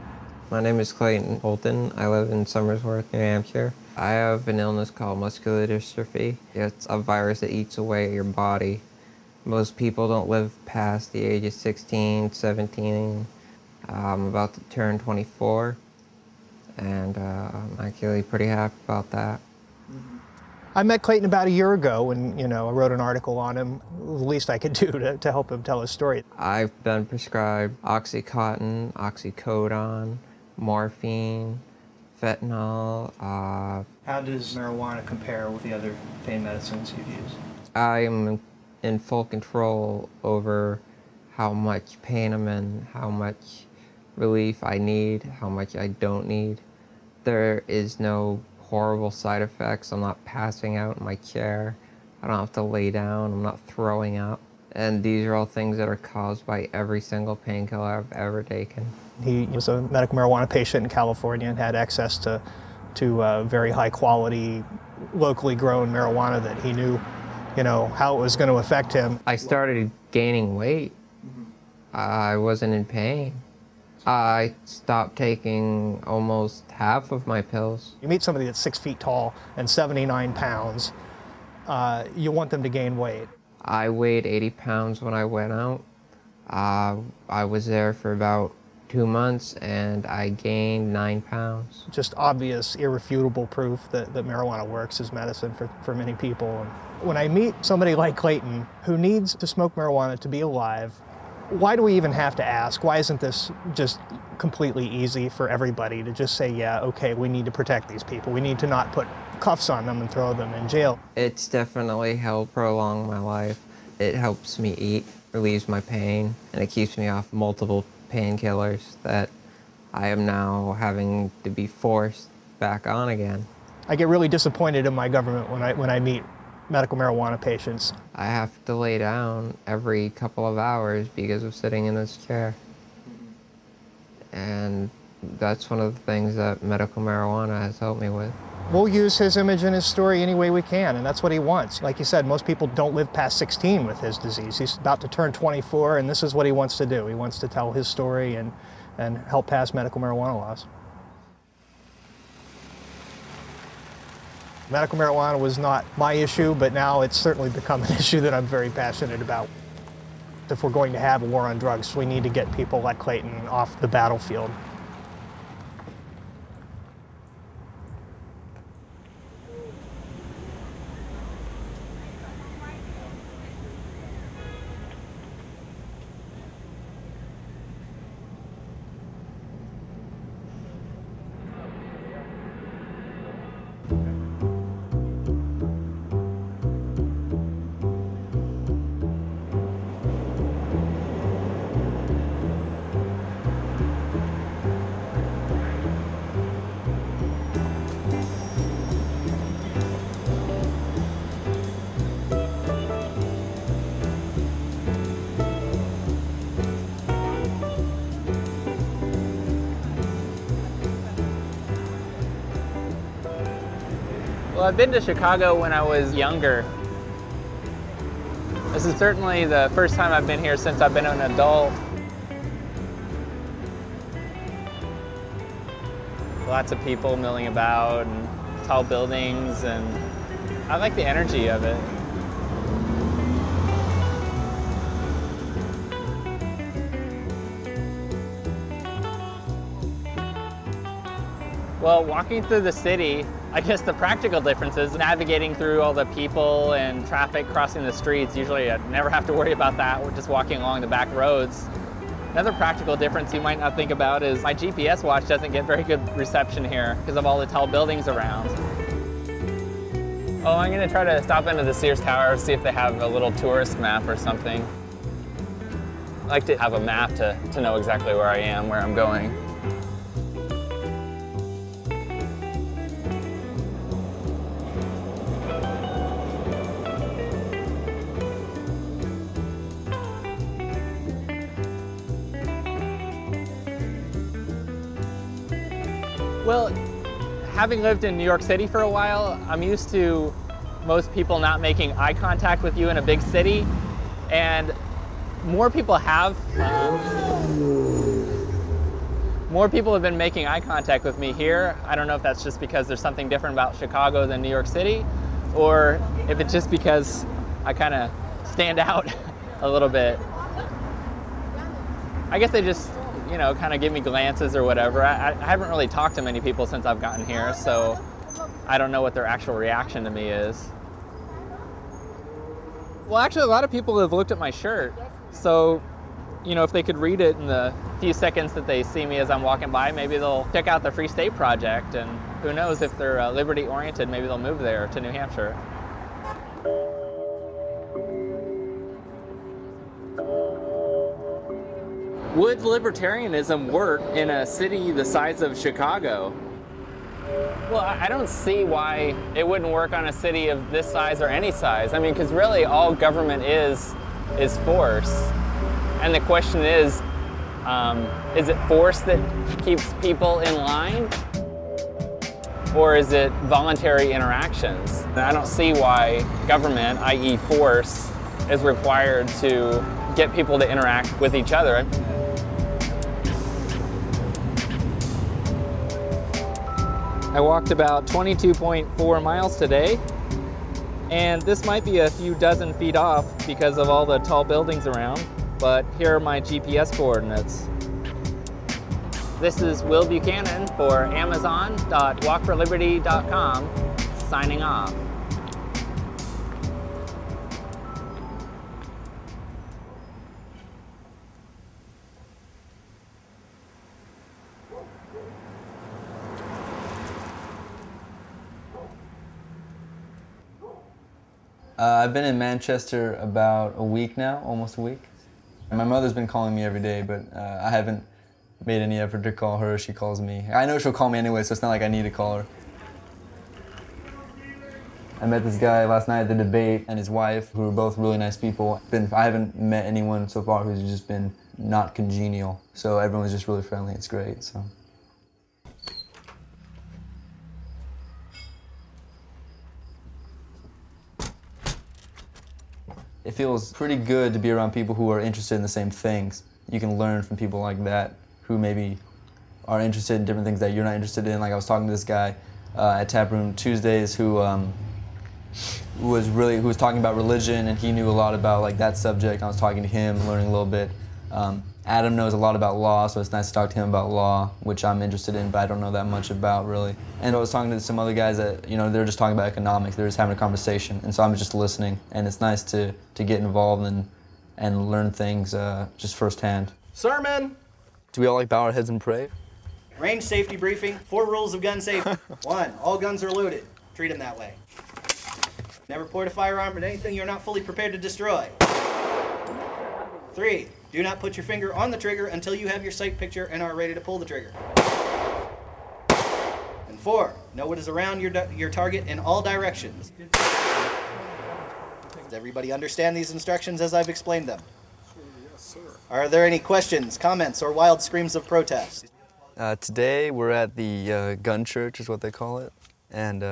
My name is Clayton Holton. I live in Somersworth, New Hampshire. I have an illness called muscular dystrophy. It's a virus that eats away at your body. Most people don't live past the age of 16, 17. I'm about to turn 24, and I'm actually pretty happy about that. I met Clayton about a year ago, and I wrote an article on him. The least I could do to help him tell his story. I've been prescribed Oxycontin, oxycodone, morphine, fentanyl. How does marijuana compare with the other pain medicines you've used? I'm in full control over how much pain I'm in, how much relief I need, how much I don't need. There is no horrible side effects. I'm not passing out in my chair. I don't have to lay down. I'm not throwing up. And these are all things that are caused by every single painkiller I've ever taken. He was a medical marijuana patient in California and had access to very high quality, locally grown marijuana that he knew, how it was going to affect him. I started gaining weight. I wasn't in pain. I stopped taking almost half of my pills. You meet somebody that's 6 feet tall and 79 pounds, you want them to gain weight. I weighed 80 pounds when I went out. I was there for about 2 months and I gained 9 pounds. Just obvious, irrefutable proof that marijuana works as medicine for many people. And when I meet somebody like Clayton who needs to smoke marijuana to be alive, why do we even have to ask? Why isn't this just completely easy for everybody to just say, yeah, okay, we need to protect these people. We need to not put cuffs on them and throw them in jail. It's definitely helped prolong my life. It helps me eat, relieves my pain, and it keeps me off multiple painkillers that I am now having to be forced back on again. I get really disappointed in my government when I meet medical marijuana patients. I have to lay down every couple of hours because of sitting in this chair. And that's one of the things that medical marijuana has helped me with. We'll use his image and his story any way we can, and that's what he wants. Like you said, most people don't live past 16 with his disease. He's about to turn 24, and this is what he wants to do. He wants to tell his story and help pass medical marijuana laws. Medical marijuana was not my issue, but now it's certainly become an issue that I'm very passionate about. If we're going to have a war on drugs, we need to get people like Clayton off the battlefield. Well, I've been to Chicago when I was younger. This is certainly the first time I've been here since I've been an adult. Lots of people milling about and tall buildings, and I like the energy of it. Well, walking through the city, I guess the practical differences, navigating through all the people and traffic crossing the streets, usually I never have to worry about that. We're just walking along the back roads. Another practical difference you might not think about is my GPS watch doesn't get very good reception here because of all the tall buildings around. Oh, I'm gonna try to stop into the Sears Tower, see if they have a little tourist map or something. I like to have a map to know exactly where I am, where I'm going. Well, having lived in New York City for a while, I'm used to most people not making eye contact with you in a big city, and more people have been making eye contact with me here. I don't know if that's just because there's something different about Chicago than New York City, or if it's just because I kind of stand out a little bit. I guess they just, you know, kind of give me glances or whatever. I haven't really talked to many people since I've gotten here, so I don't know what their actual reaction to me is. Well, actually, a lot of people have looked at my shirt, so, you know, if they could read it in the few seconds that they see me as I'm walking by, maybe they'll check out the Free State Project, and who knows, if they're liberty-oriented, maybe they'll move there to New Hampshire. Would libertarianism work in a city the size of Chicago? Well, I don't see why it wouldn't work on a city of this size or any size. I mean, because really all government is force. And the question is it force that keeps people in line? Or is it voluntary interactions? And I don't see why government, i.e. force, is required to get people to interact with each other. I walked about 22.4 miles today, and this might be a few dozen feet off because of all the tall buildings around, but here are my GPS coordinates. This is Will Buchanan for Amazon.walkforliberty.com, signing off. I've been in Manchester about a week now, almost a week. My mother's been calling me every day, but I haven't made any effort to call her. She calls me. I know she'll call me anyway, so it's not like I need to call her. I met this guy last night at the debate and his wife, who were both really nice people. I haven't met anyone so far who's just been not congenial, so everyone's just really friendly. It's great. So. It feels pretty good to be around people who are interested in the same things. You can learn from people like that who maybe are interested in different things that you're not interested in. Like I was talking to this guy at Taproom Tuesdays who was talking about religion, and he knew a lot about like that subject. I was talking to him, learning a little bit. Adam knows a lot about law, so it's nice to talk to him about law, which I'm interested in, but I don't know that much about really. And I was talking to some other guys that, you know, they're just talking about economics, they're just having a conversation, and so I'm just listening, and it's nice to get involved and learn things just firsthand. Sermon! Do we all like bow our heads and pray? Range safety briefing, 4 rules of gun safety. 1, all guns are loaded. Treat them that way. Never point a firearm at anything you're not fully prepared to destroy. 3, do not put your finger on the trigger until you have your sight picture and are ready to pull the trigger. And 4, know what is around your target in all directions. Does everybody understand these instructions as I've explained them? Yes, sir. Are there any questions, comments, or wild screams of protest? Today we're at the gun church is what they call it, and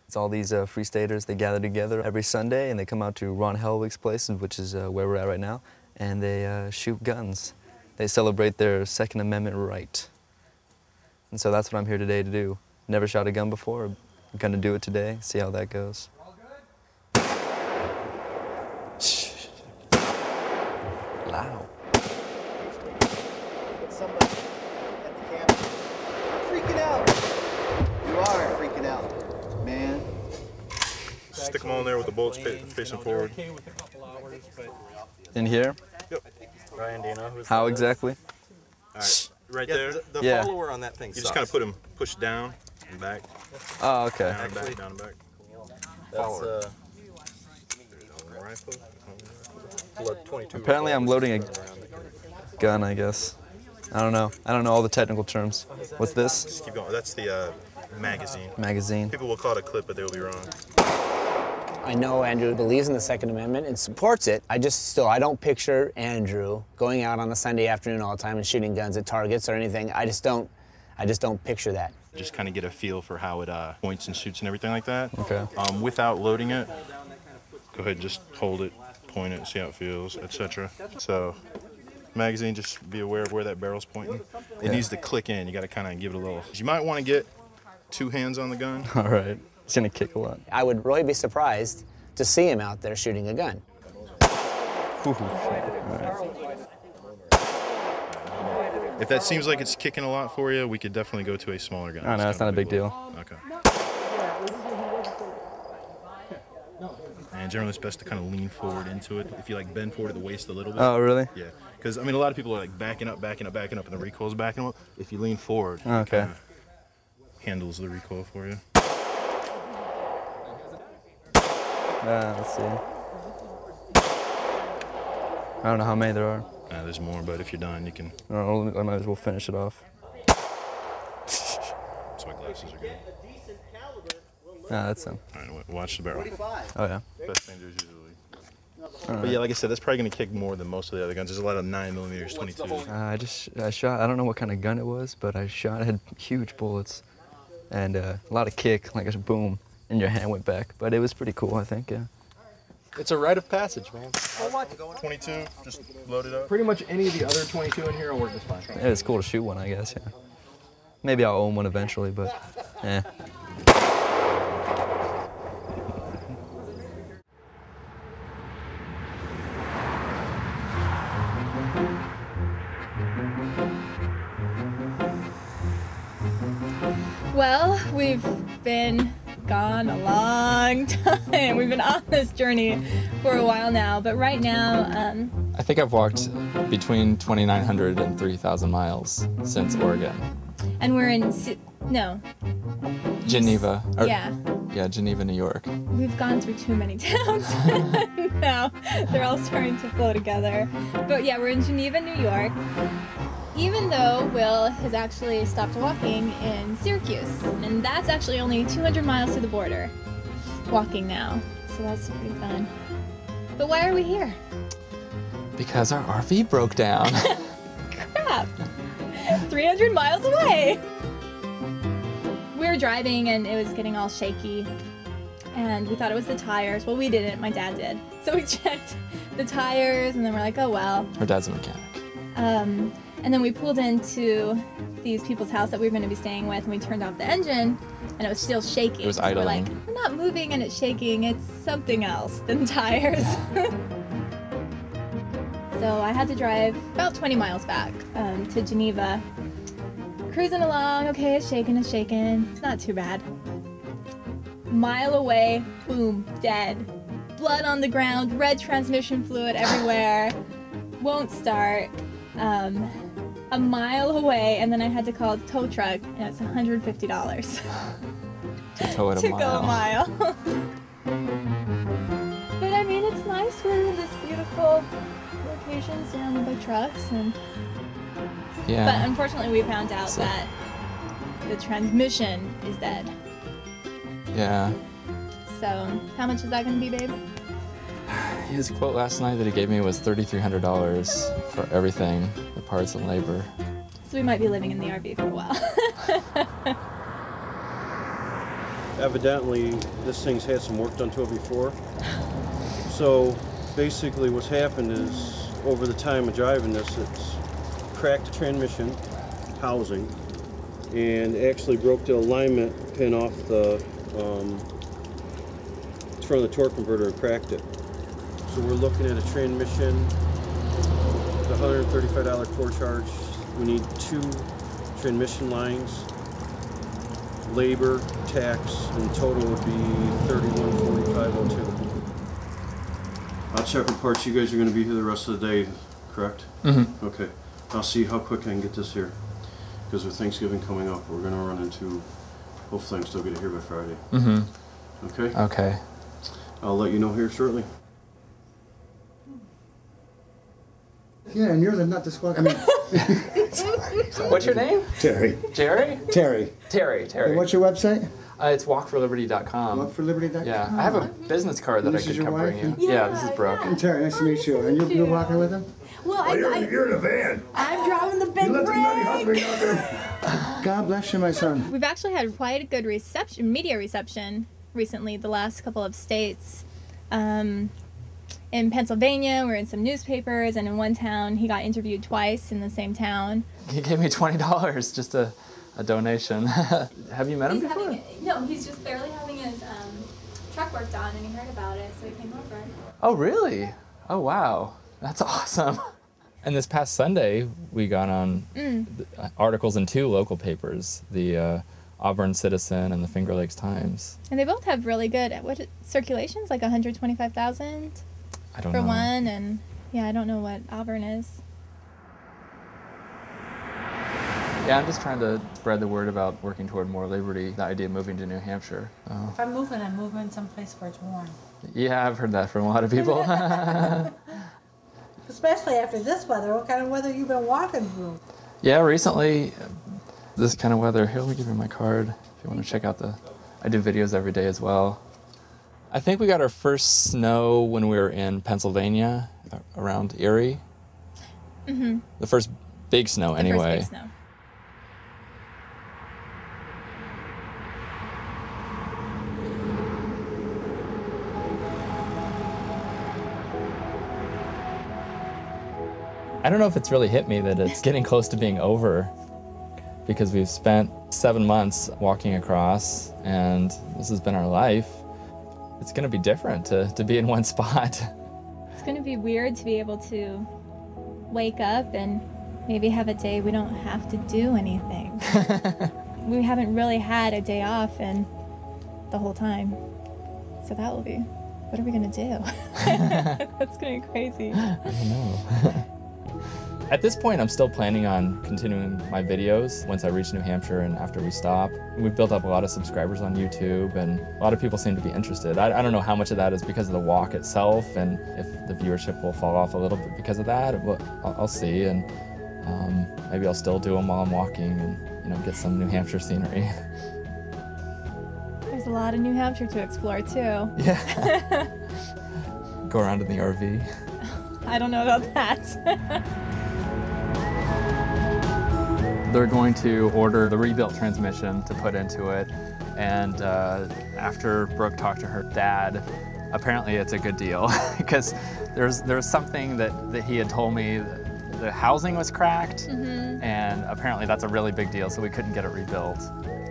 it's all these Free Staters. They gather together every Sunday and they come out to Ron Helwig's place, which is where we're at right now, and they shoot guns. They celebrate their Second Amendment right. And so that's what I'm here today to do. Never shot a gun before. I'm gonna do it today, see how that goes. Loud. Somebody at the camp freaking out. You are freaking out, man. Stick them on there with the bullets facing forward. In here? Yep. Ryan, do you know who's How exactly? All right, right Yeah, there. the follower on that thing You just kind of put him push down and back. Oh, okay. Down and back, down and back. That's Rifle. blood 22. Apparently I'm loading a gun, I guess. I don't know. I don't know all the technical terms. What's this? Just keep going. That's the magazine. Magazine. People will call it a clip, but they will be wrong. I know Andrew believes in the Second Amendment and supports it. I don't picture Andrew going out on a Sunday afternoon all the time and shooting guns at targets or anything. I just don't picture that. Just kind of get a feel for how it points and shoots and everything like that. Okay. Without loading it, go ahead, just hold it, point it, see how it feels, etc. So, magazine, just be aware of where that barrel's pointing. It needs to click in. You got to kind of give it a little. You might want to get 2 hands on the gun. All right. It's gonna kick a lot. I would really be surprised to see him out there shooting a gun. If that seems like it's kicking a lot for you, we could definitely go to a smaller gun. Oh, no, it's not a big deal. Okay. And generally it's best to kind of lean forward into it. If you like bend forward at the waist a little bit. Oh, really? Yeah. Because, I mean, a lot of people are like backing up, and the recoil's backing up. If you lean forward, it okay. kind of handles the recoil for you. Let's see. I don't know how many there are. There's more, but if you're done, you can. I might as well finish it off. So my glasses are good. That's him. All right, watch the barrel. Oh, yeah. Best thing to do is usually. But yeah, like I said, that's probably going to kick more than most of the other guns. There's a lot of 9mm, 22s. I shot, I don't know what kind of gun it was, but I shot, it had huge bullets and a lot of kick, like a boom, and your hand went back. But it was pretty cool, I think, yeah. It's a rite of passage, man. 22, just load it up. Pretty much any of the other 22 in here will work just fine. Yeah, it's cool to shoot one, I guess, yeah. Maybe I'll own one eventually, but eh. Well, we've been gone a long time. We've been on this journey for a while now, but right now, I think I've walked between 2,900 and 3,000 miles since Oregon. And we're in, Geneva. Yeah, Geneva, New York. We've gone through too many towns. Now they're all starting to flow together. But yeah, we're in Geneva, New York. Even though Will has actually stopped walking in Syracuse, and that's actually only 200 miles to the border, walking now, so that's pretty fun. But why are we here? Because our RV broke down. Crap! 300 miles away! We were driving and it was getting all shaky, and we thought it was the tires. Well, we didn't, my dad did. So we checked the tires, and then we're like, oh well. Her dad's a mechanic. And then we pulled into these people's house that we were going to be staying with, and we turned off the engine, and it was still shaking. It was So idling. we're like, we're not moving and it's shaking. It's something else than tires. So I had to drive about 20 miles back to Geneva. Cruising along, okay, it's shaking, it's not too bad. Mile away, boom, dead. Blood on the ground, red transmission fluid everywhere, won't start. A mile away, and then I had to call a tow truck, and it's $150 To tow it to a go mile. a mile. But I mean, it's nice. We're in this beautiful location surrounded by trucks, and Yeah. but unfortunately we found out that the transmission is dead. Yeah. So how much is that going to be, babe? His quote last night that he gave me was $3,300 for everything, the parts and labor. So we might be living in the RV for a while. Evidently, this thing's had some work done to it before. So basically what's happened is, over the time of driving this, it's cracked the transmission housing and actually broke the alignment pin off the front of the torque converter and cracked it. So we're looking at a transmission, the $135 core charge. We need 2 transmission lines, labor, tax, and total would be $31,4502. I'll check with parts. You guys are going to be here the rest of the day, correct? Mm-hmm. Okay. I'll see how quick I can get this here. Because with Thanksgiving coming up, we're going to run into, hopefully I can still get it here by Friday. Mm-hmm. Okay? Okay. I'll let you know here shortly. Yeah, and you're the nut to squawk. I mean, What's your name? Terry. Jerry? Terry. Terry. And what's your website? It's walkforliberty.com. Walkforliberty.com. Yeah, I have a business card that And I this could is your come wife? bring you. Yeah, this is Brooke. And Terry, nice to meet you. And you're walking with him? Well, you're in the van. I'm driving the big rig. God bless you, my son. We've actually had quite a good reception, media reception recently, the last couple of states. In Pennsylvania, we're in some newspapers, and in one town, he got interviewed twice in the same town. He gave me $20, just a donation. Have you met him before? No, he's just barely having his truck worked on, and he heard about it, so he came over. Oh, really? Oh, wow. That's awesome. And this past Sunday, we got on articles in 2 local papers, the Auburn Citizen and the Finger Lakes Times. And they both have really good circulations, like 125,000 I don't for know. one, and yeah, I don't know what Auburn is. Yeah, I'm just trying to spread the word about working toward more liberty, the idea of moving to New Hampshire. If I'm moving someplace where it's warm. Yeah, I've heard that from a lot of people. Especially after this weather. What kind of weather you been walking through? Yeah, recently, this kind of weather. Here, let me give you my card if you want to check out I do videos every day as well. I think we got our first snow when we were in Pennsylvania, around Erie. Mm-hmm. The first big snow, anyway. First big snow. I don't know if it's really hit me that it's getting close to being over, because we've spent 7 months walking across, and this has been our life. It's going to be different to be in one spot. It's going to be weird to be able to wake up and maybe have a day we don't have to do anything. We haven't really had a day off in the whole time. So that will be, what are we going to do? That's going to be crazy. I don't know. At this point, I'm still planning on continuing my videos once I reach New Hampshire and after we stop. We've built up a lot of subscribers on YouTube, and a lot of people seem to be interested. I don't know how much of that is because of the walk itself, and if the viewership will fall off a little bit because of that. But I'll see, and maybe I'll still do them while I'm walking and get some New Hampshire scenery. There's a lot of New Hampshire to explore too. Yeah. Go around in the RV. I don't know about that. They're going to order the rebuilt transmission to put into it, and after Brooke talked to her dad, apparently it's a good deal because there's something that he had told me the housing was cracked, and apparently that's a really big deal, so we couldn't get it rebuilt.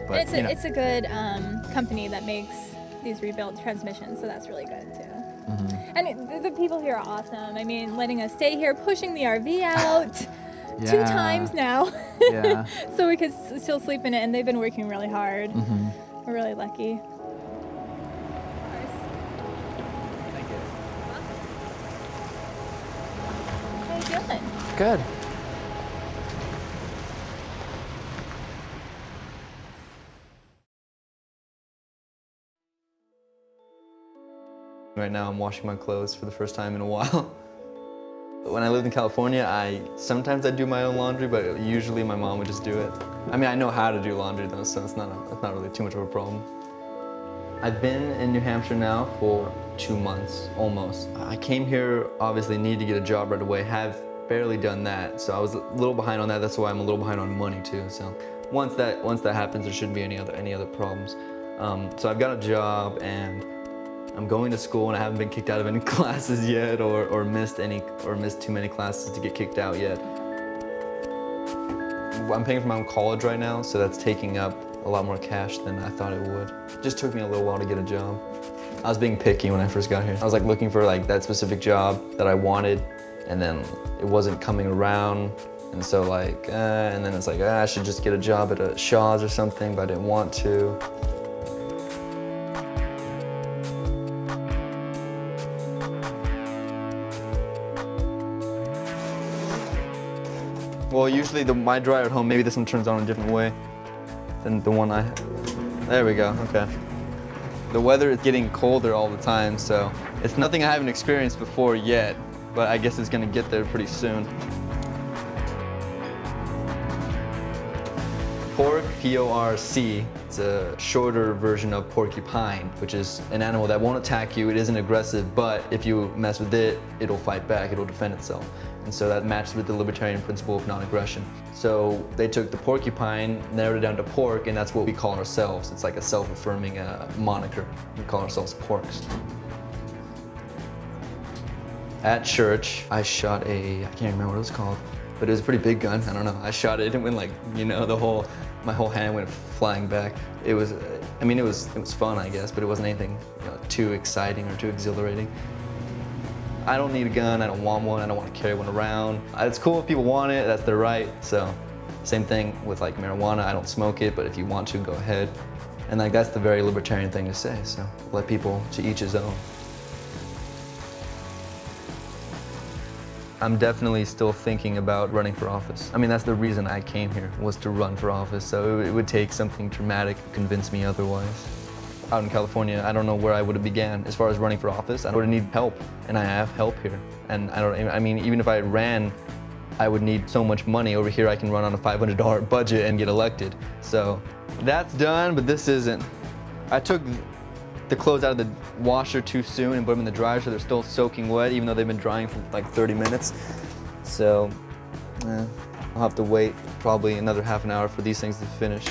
But it's a good company that makes these rebuilt transmissions, so that's really good too. And the people here are awesome. I mean, letting us stay here, pushing the RV out 2 times now, so we could still sleep in it, and they've been working really hard. We're really lucky. Thank you. How you doing? Good. Right now I'm washing my clothes for the first time in a while. When I lived in California, sometimes I do my own laundry, but usually my mom would just do it. I mean, I know how to do laundry though, so it's not really too much of a problem. I've been in New Hampshire now for 2 months, almost. I came here, obviously need to get a job right away, have barely done that, so I was a little behind on that. That's why I'm a little behind on money too. So once that happens, there shouldn't be any other problems. So I've got a job and I'm going to school, and I haven't been kicked out of any classes yet, or missed too many classes to get kicked out yet. I'm paying for my own college right now, so that's taking up a lot more cash than I thought it would. It just took me a little while to get a job. I was being picky when I first got here. I was like looking for like that specific job that I wanted, and then it wasn't coming around, and so like, and then it's like, I should just get a job at a Shaw's or something, but I didn't want to. Well, usually my dryer at home, maybe this one turns on a different way than the one I have. There we go, okay. The weather is getting colder all the time, so it's nothing I haven't experienced before yet, but I guess it's gonna get there pretty soon. Pork, P-O-R-C, it's a shorter version of porcupine, which is an animal that won't attack you. It isn't aggressive, but if you mess with it, it'll fight back, it'll defend itself. And so that matches with the libertarian principle of non-aggression. So they took the porcupine, narrowed it down to pork, and that's what we call ourselves. It's like a self-affirming moniker. We call ourselves porks. At church, I shot I can't remember what it was called, but it was a pretty big gun. I don't know. I shot it and went like, you know, my whole hand went flying back. It was, I mean, it was fun, I guess, but it wasn't anything, you know, too exciting or too exhilarating. I don't need a gun, I don't want one, I don't want to carry one around. It's cool if people want it, that's their right. So same thing with like marijuana, I don't smoke it, but if you want to, go ahead. And like that's the very libertarian thing to say, so let people to each his own. I'm definitely still thinking about running for office. I mean, that's the reason I came here, was to run for office, so it would take something dramatic to convince me otherwise. Out in California, I don't know where I would have began. As far as running for office, I would need help, and I have help here. And I mean, even if I ran, I would need so much money. Over here, I can run on a $500 budget and get elected. So that's done, but this isn't. I took the clothes out of the washer too soon and put them in the dryer, so they're still soaking wet, even though they've been drying for like 30 minutes. So I'll have to wait probably another half an hour for these things to finish.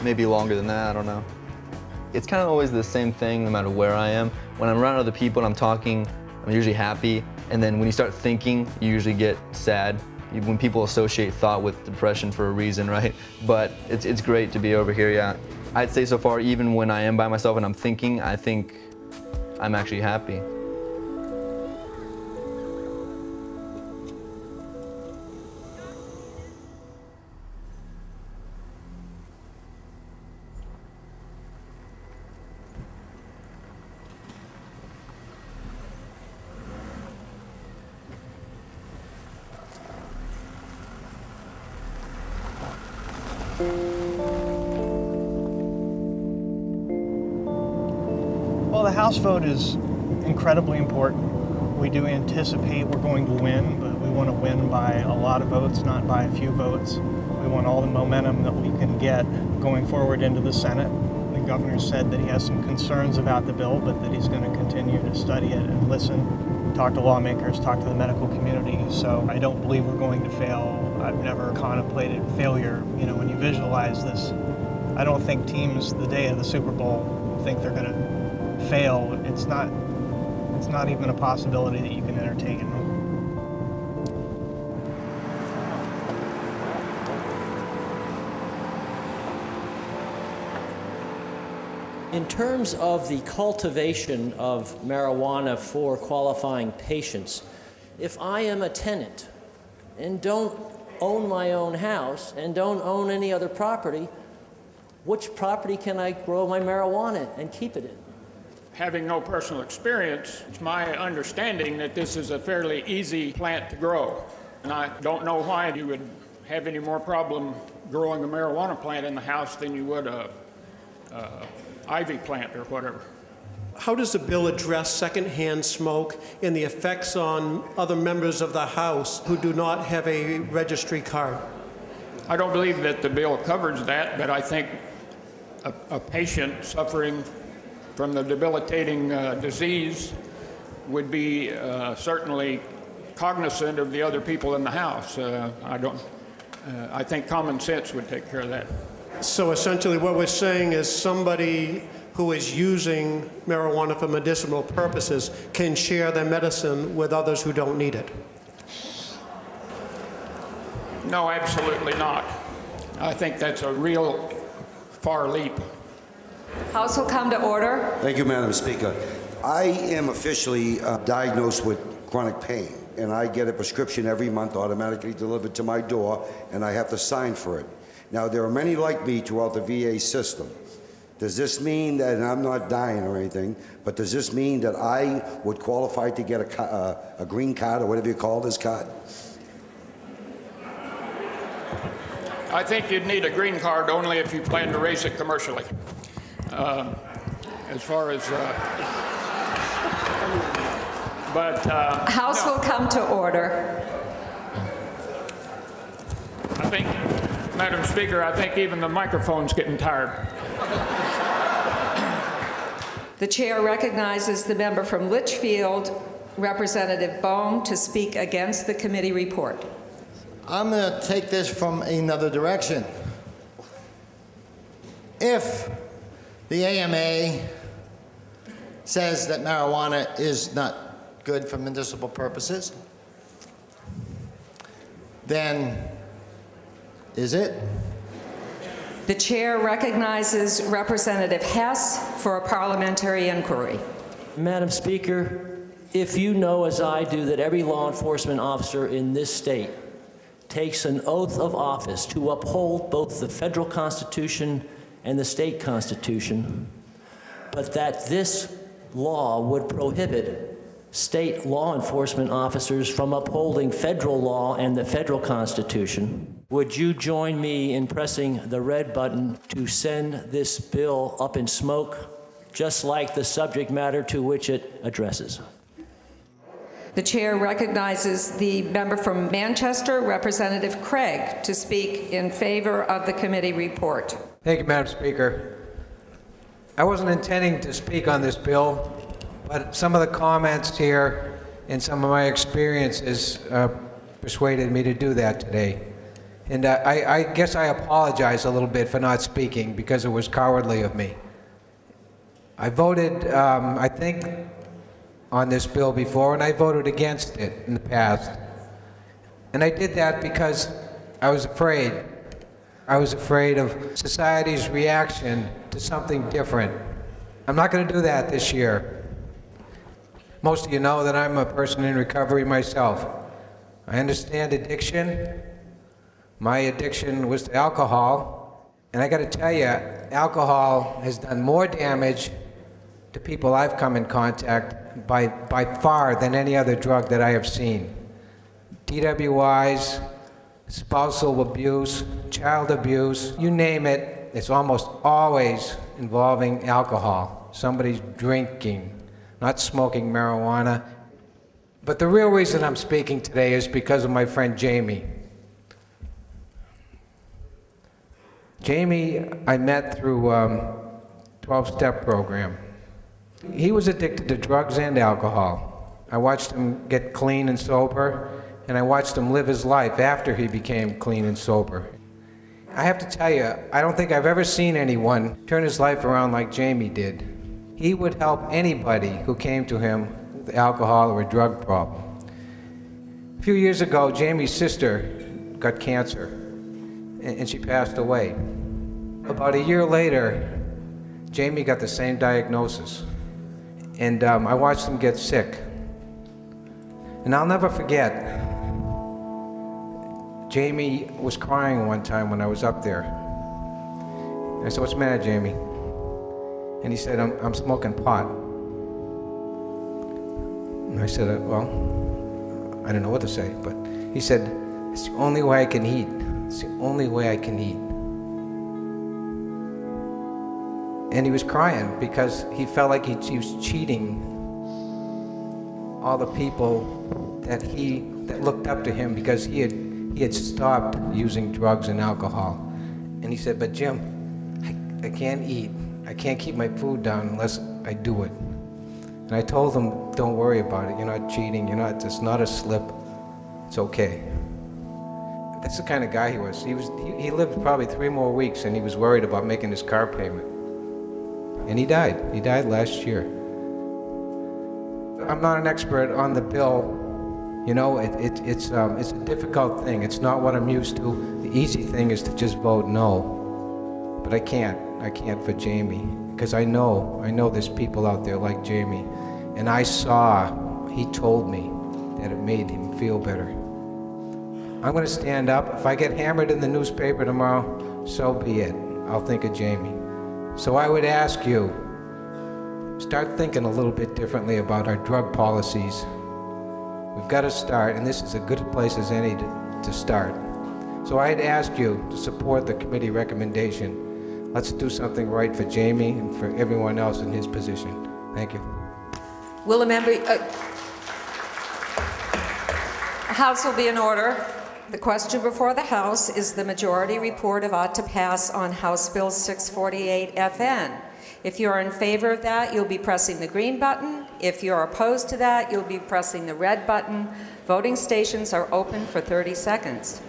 Maybe longer than that, I don't know. It's kind of always the same thing no matter where I am. When I'm around other people and I'm talking, I'm usually happy. And then when you start thinking, you usually get sad. When people associate thought with depression for a reason, right? But it's great to be over here, yeah. I'd say so far, even when I am by myself and I'm thinking, I think I'm actually happy. Well, the House vote is incredibly important. We do anticipate we're going to win, but we want to win by a lot of votes, not by a few votes. We want all the momentum that we can get going forward into the Senate. The governor said that he has some concerns about the bill, but that he's going to continue to study it and listen, talk to lawmakers, talk to the medical community. So I don't believe we're going to fail. I've never contemplated failure. You know, when you visualize this, I don't think teams the day of the Super Bowl think they're going to fail. It's not even a possibility that you can entertain. In terms of the cultivation of marijuana for qualifying patients, if I am a tenant and don't own my own house and don't own any other property, which property can I grow my marijuana and keep it in? Having no personal experience, it's my understanding that this is a fairly easy plant to grow. And I don't know why you would have any more problem growing a marijuana plant in the house than you would a ivy plant or whatever. How does the bill address secondhand smoke and the effects on other members of the House who do not have a registry card? I don't believe that the bill covers that, but I think a patient suffering from the debilitating disease would be certainly cognizant of the other people in the house. I think common sense would take care of that. So essentially what we're saying is somebody who is using marijuana for medicinal purposes can share their medicine with others who don't need it. No, absolutely not. I think that's a real far leap. House will come to order. Thank you, Madam Speaker. I am officially diagnosed with chronic pain, and I get a prescription every month automatically delivered to my door, and I have to sign for it. Now, there are many like me throughout the VA system. Does this mean that, and I'm not dying or anything, but does this mean that I would qualify to get a green card or whatever you call this card? I think you'd need a green card only if you plan to raise it commercially. As far as, House will come to order. I think, Madam Speaker, I think even the microphone's getting tired. The chair recognizes the member from Litchfield, Representative Bohm, to speak against the committee report. I'm going to take this from another direction. If the AMA says that marijuana is not good for medicinal purposes, then is it? The chair recognizes Representative Hess for a parliamentary inquiry. Madam Speaker, if you know as I do that every law enforcement officer in this state takes an oath of office to uphold both the federal Constitution and the state Constitution, but that this law would prohibit state law enforcement officers from upholding federal law and the federal Constitution, would you join me in pressing the red button to send this bill up in smoke, just like the subject matter to which it addresses? The chair recognizes the member from Manchester, Representative Craig, to speak in favor of the committee report. Thank you, Madam Speaker. I wasn't intending to speak on this bill, but some of the comments here and some of my experiences persuaded me to do that today. And I guess I apologize a little bit for not speaking because it was cowardly of me. I voted, I think, on this bill before, and I voted against it in the past. And I did that because I was afraid. I was afraid of society's reaction to something different. I'm not going to do that this year. Most of you know that I'm a person in recovery myself. I understand addiction. My addiction was to alcohol, and I got to tell you, alcohol has done more damage to people I've come in contact by far than any other drug that I have seen. DWIs, spousal abuse, child abuse, you name it, it's almost always involving alcohol. Somebody's drinking, not smoking marijuana. But the real reason I'm speaking today is because of my friend Jamie. Jamie, I met through 12-step program. He was addicted to drugs and alcohol. I watched him get clean and sober, and I watched him live his life after he became clean and sober. I have to tell you, I don't think I've ever seen anyone turn his life around like Jamie did. He would help anybody who came to him with alcohol or a drug problem. A few years ago, Jamie's sister got cancer, and she passed away. About a year later, Jamie got the same diagnosis. And I watched him get sick. And I'll never forget, Jamie was crying one time when I was up there. I said, "What's the matter, Jamie?" And he said, I'm smoking pot. And I said, well, I don't know what to say, but he said, "It's the only way I can eat. It's the only way I can eat." And he was crying because he felt like he was cheating all the people that looked up to him because he had stopped using drugs and alcohol. And he said, "But Jim, I can't eat. I can't keep my food down unless I do it." And I told him, "Don't worry about it. You're not cheating. It's not a slip. It's okay." That's the kind of guy he was. He lived probably 3 more weeks and he was worried about making his car payment. And he died. He died last year. I'm not an expert on the bill. It's a difficult thing. It's not what I'm used to. The easy thing is to just vote no. But I can't for Jamie, because I know there's people out there like Jamie. And he told me that it made him feel better. I'm gonna stand up. If I get hammered in the newspaper tomorrow, so be it. I'll think of Jamie. So I would ask you, start thinking a little bit differently about our drug policies. We've got to start, and this is as good a place as any to start. So I'd ask you to support the committee recommendation. Let's do something right for Jamie and for everyone else in his position. Thank you. Will a member... House will be in order. The question before the House is the majority report of ought to pass on House Bill 648 FN. If you're in favor of that, you'll be pressing the green button. If you're opposed to that, you'll be pressing the red button. Voting stations are open for 30 seconds.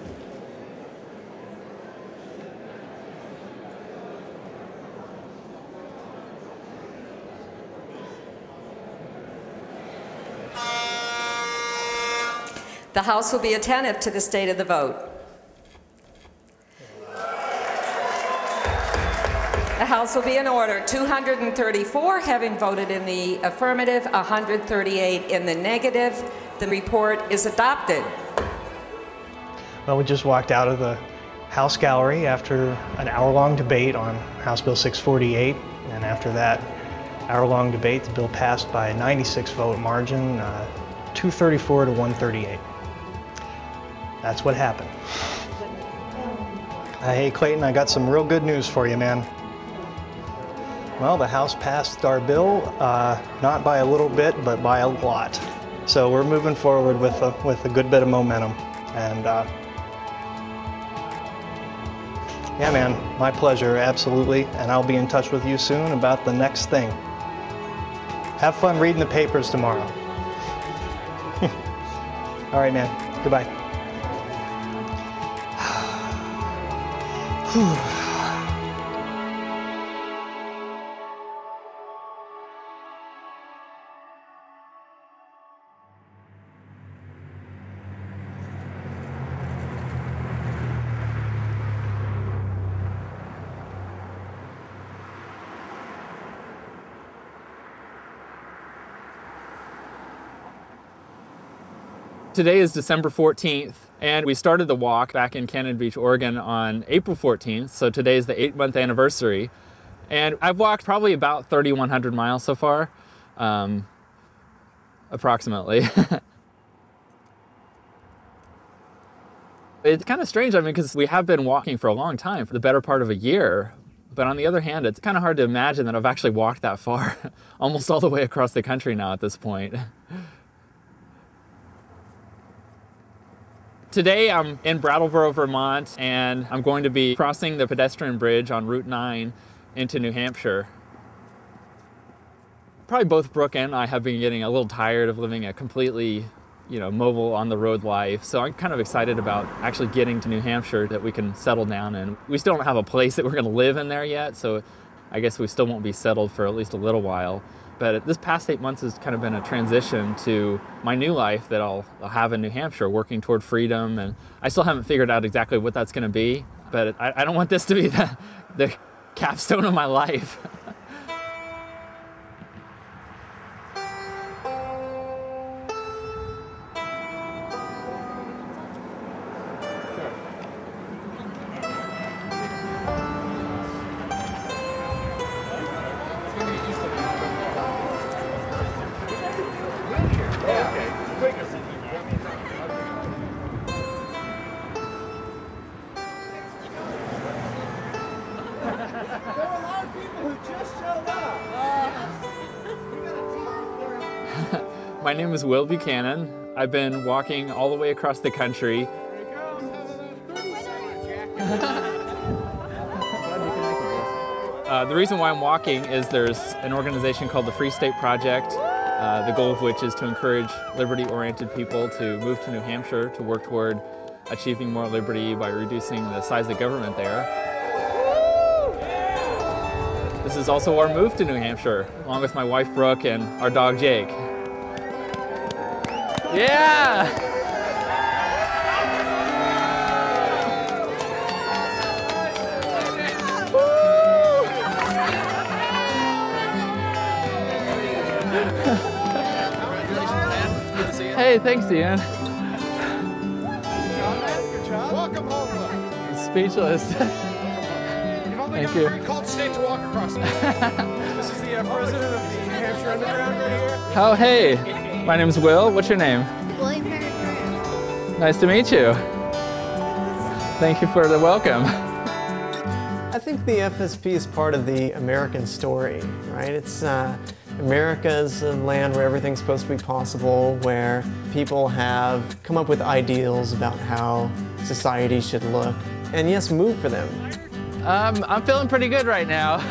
The House will be attentive to the state of the vote. The House will be in order. 234 having voted in the affirmative, 138 in the negative. The report is adopted. Well, we just walked out of the House gallery after an hour-long debate on House Bill 648, and after that hour-long debate, the bill passed by a 96-vote margin, 234 to 138. That's what happened. Hey, Clayton, I got some real good news for you, man. Well, the House passed our bill, not by a little bit, but by a lot. So we're moving forward with a good bit of momentum. And yeah, man, my pleasure, absolutely. And I'll be in touch with you soon about the next thing. Have fun reading the papers tomorrow. All right, man. Goodbye. Today is December 14th, and we started the walk back in Cannon Beach, Oregon on April 14th, so today is the 8-month anniversary. And I've walked probably about 3,100 miles so far, approximately. It's kind of strange, I mean, because we have been walking for a long time, for the better part of a year. But on the other hand, it's kind of hard to imagine that I've actually walked that far, almost all the way across the country now at this point. Today I'm in Brattleboro, Vermont, and I'm going to be crossing the pedestrian bridge on Route 9 into New Hampshire. Probably both Brooke and I have been getting a little tired of living a completely, mobile on-the-road life. So I'm kind of excited about actually getting to New Hampshire that we can settle down in. We still don't have a place that we're going to live in there yet, so I guess we still won't be settled for at least a little while. But this past 8 months has kind of been a transition to my new life that I'll have in New Hampshire, working toward freedom. And I still haven't figured out exactly what that's going to be, but I don't want this to be the capstone of my life. My name is Will Buchanan. I've been walking all the way across the country. The reason why I'm walking is there's an organization called the Free State Project, the goal of which is to encourage liberty-oriented people to move to New Hampshire to work toward achieving more liberty by reducing the size of government there. This is also our move to New Hampshire, along with my wife Brooke and our dog Jake. Yeah! Hey, thanks, Ian. Good job. Welcome home, Will. Speechless. You've only Thank got you. a very cold state to walk across. This is the president of the New Hampshire Underground right here. Oh, hey. My name's Will. What's your name? William Perry. Nice to meet you. Thank you for the welcome. I think the FSP is part of the American story, right? It's America's a land where everything's supposed to be possible, where people have come up with ideals about how society should look, and yes, move for them. I'm feeling pretty good right now.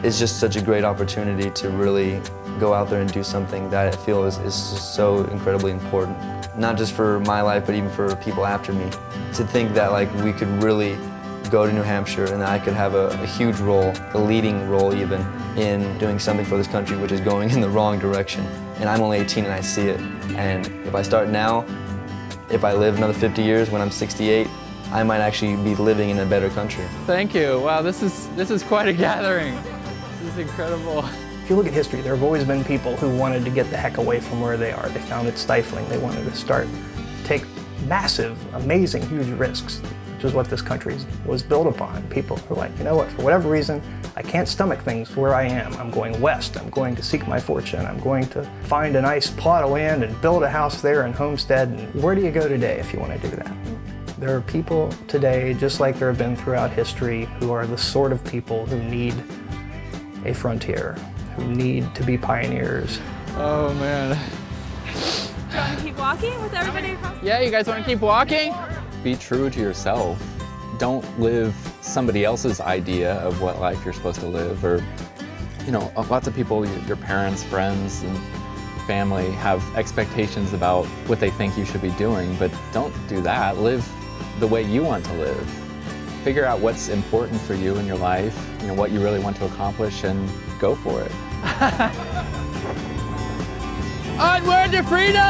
It's just such a great opportunity to really go out there and do something that I feel is just so incredibly important. Not just for my life, but even for people after me. To think that like we could really go to New Hampshire and that I could have a huge role, a leading role even, in doing something for this country which is going in the wrong direction. And I'm only 18 and I see it. And if I start now, if I live another 50 years when I'm 68, I might actually be living in a better country. Thank you. Wow, this is quite a gathering. This is incredible. If you look at history, there have always been people who wanted to get the heck away from where they are. They found it stifling. They wanted to take massive, amazing, huge risks, which is what this country was built upon. People who are like, you know what, for whatever reason, I can't stomach things where I am. I'm going west. I'm going to seek my fortune. I'm going to find a nice plot of land and build a house there and homestead. And where do you go today if you want to do that? There are people today, just like there have been throughout history, who are the sort of people who need a frontier, who need to be pioneers. Oh, man. Do you want to keep walking with everybody across? Yeah, you guys want to keep walking? Be true to yourself. Don't live somebody else's idea of what life you're supposed to live. Or, you know, lots of people, your parents, friends, and family have expectations about what they think you should be doing, but don't do that. Live the way you want to live. Figure out what's important for you in your life, you know, what you really want to accomplish, and go for it. Onward to freedom!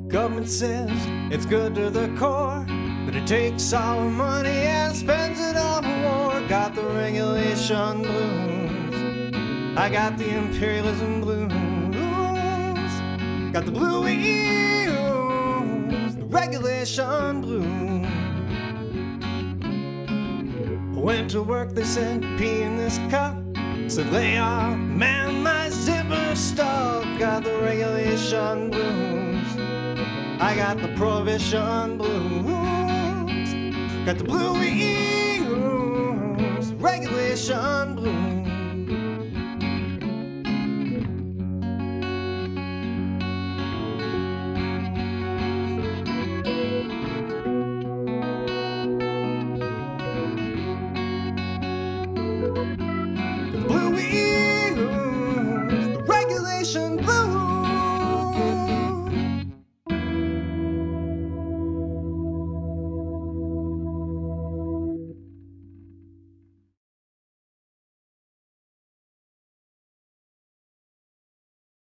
Government says it's good to the core, but it takes our money and spends it on war. Got the regulation blues. I got the imperialism blues, got the blues, the regulation blues. I went to work, they said, pee in this cup. Said, lay off, man, my zipper stuck. Got the regulation blues, I got the prohibition blues, got the blues, regulation blues.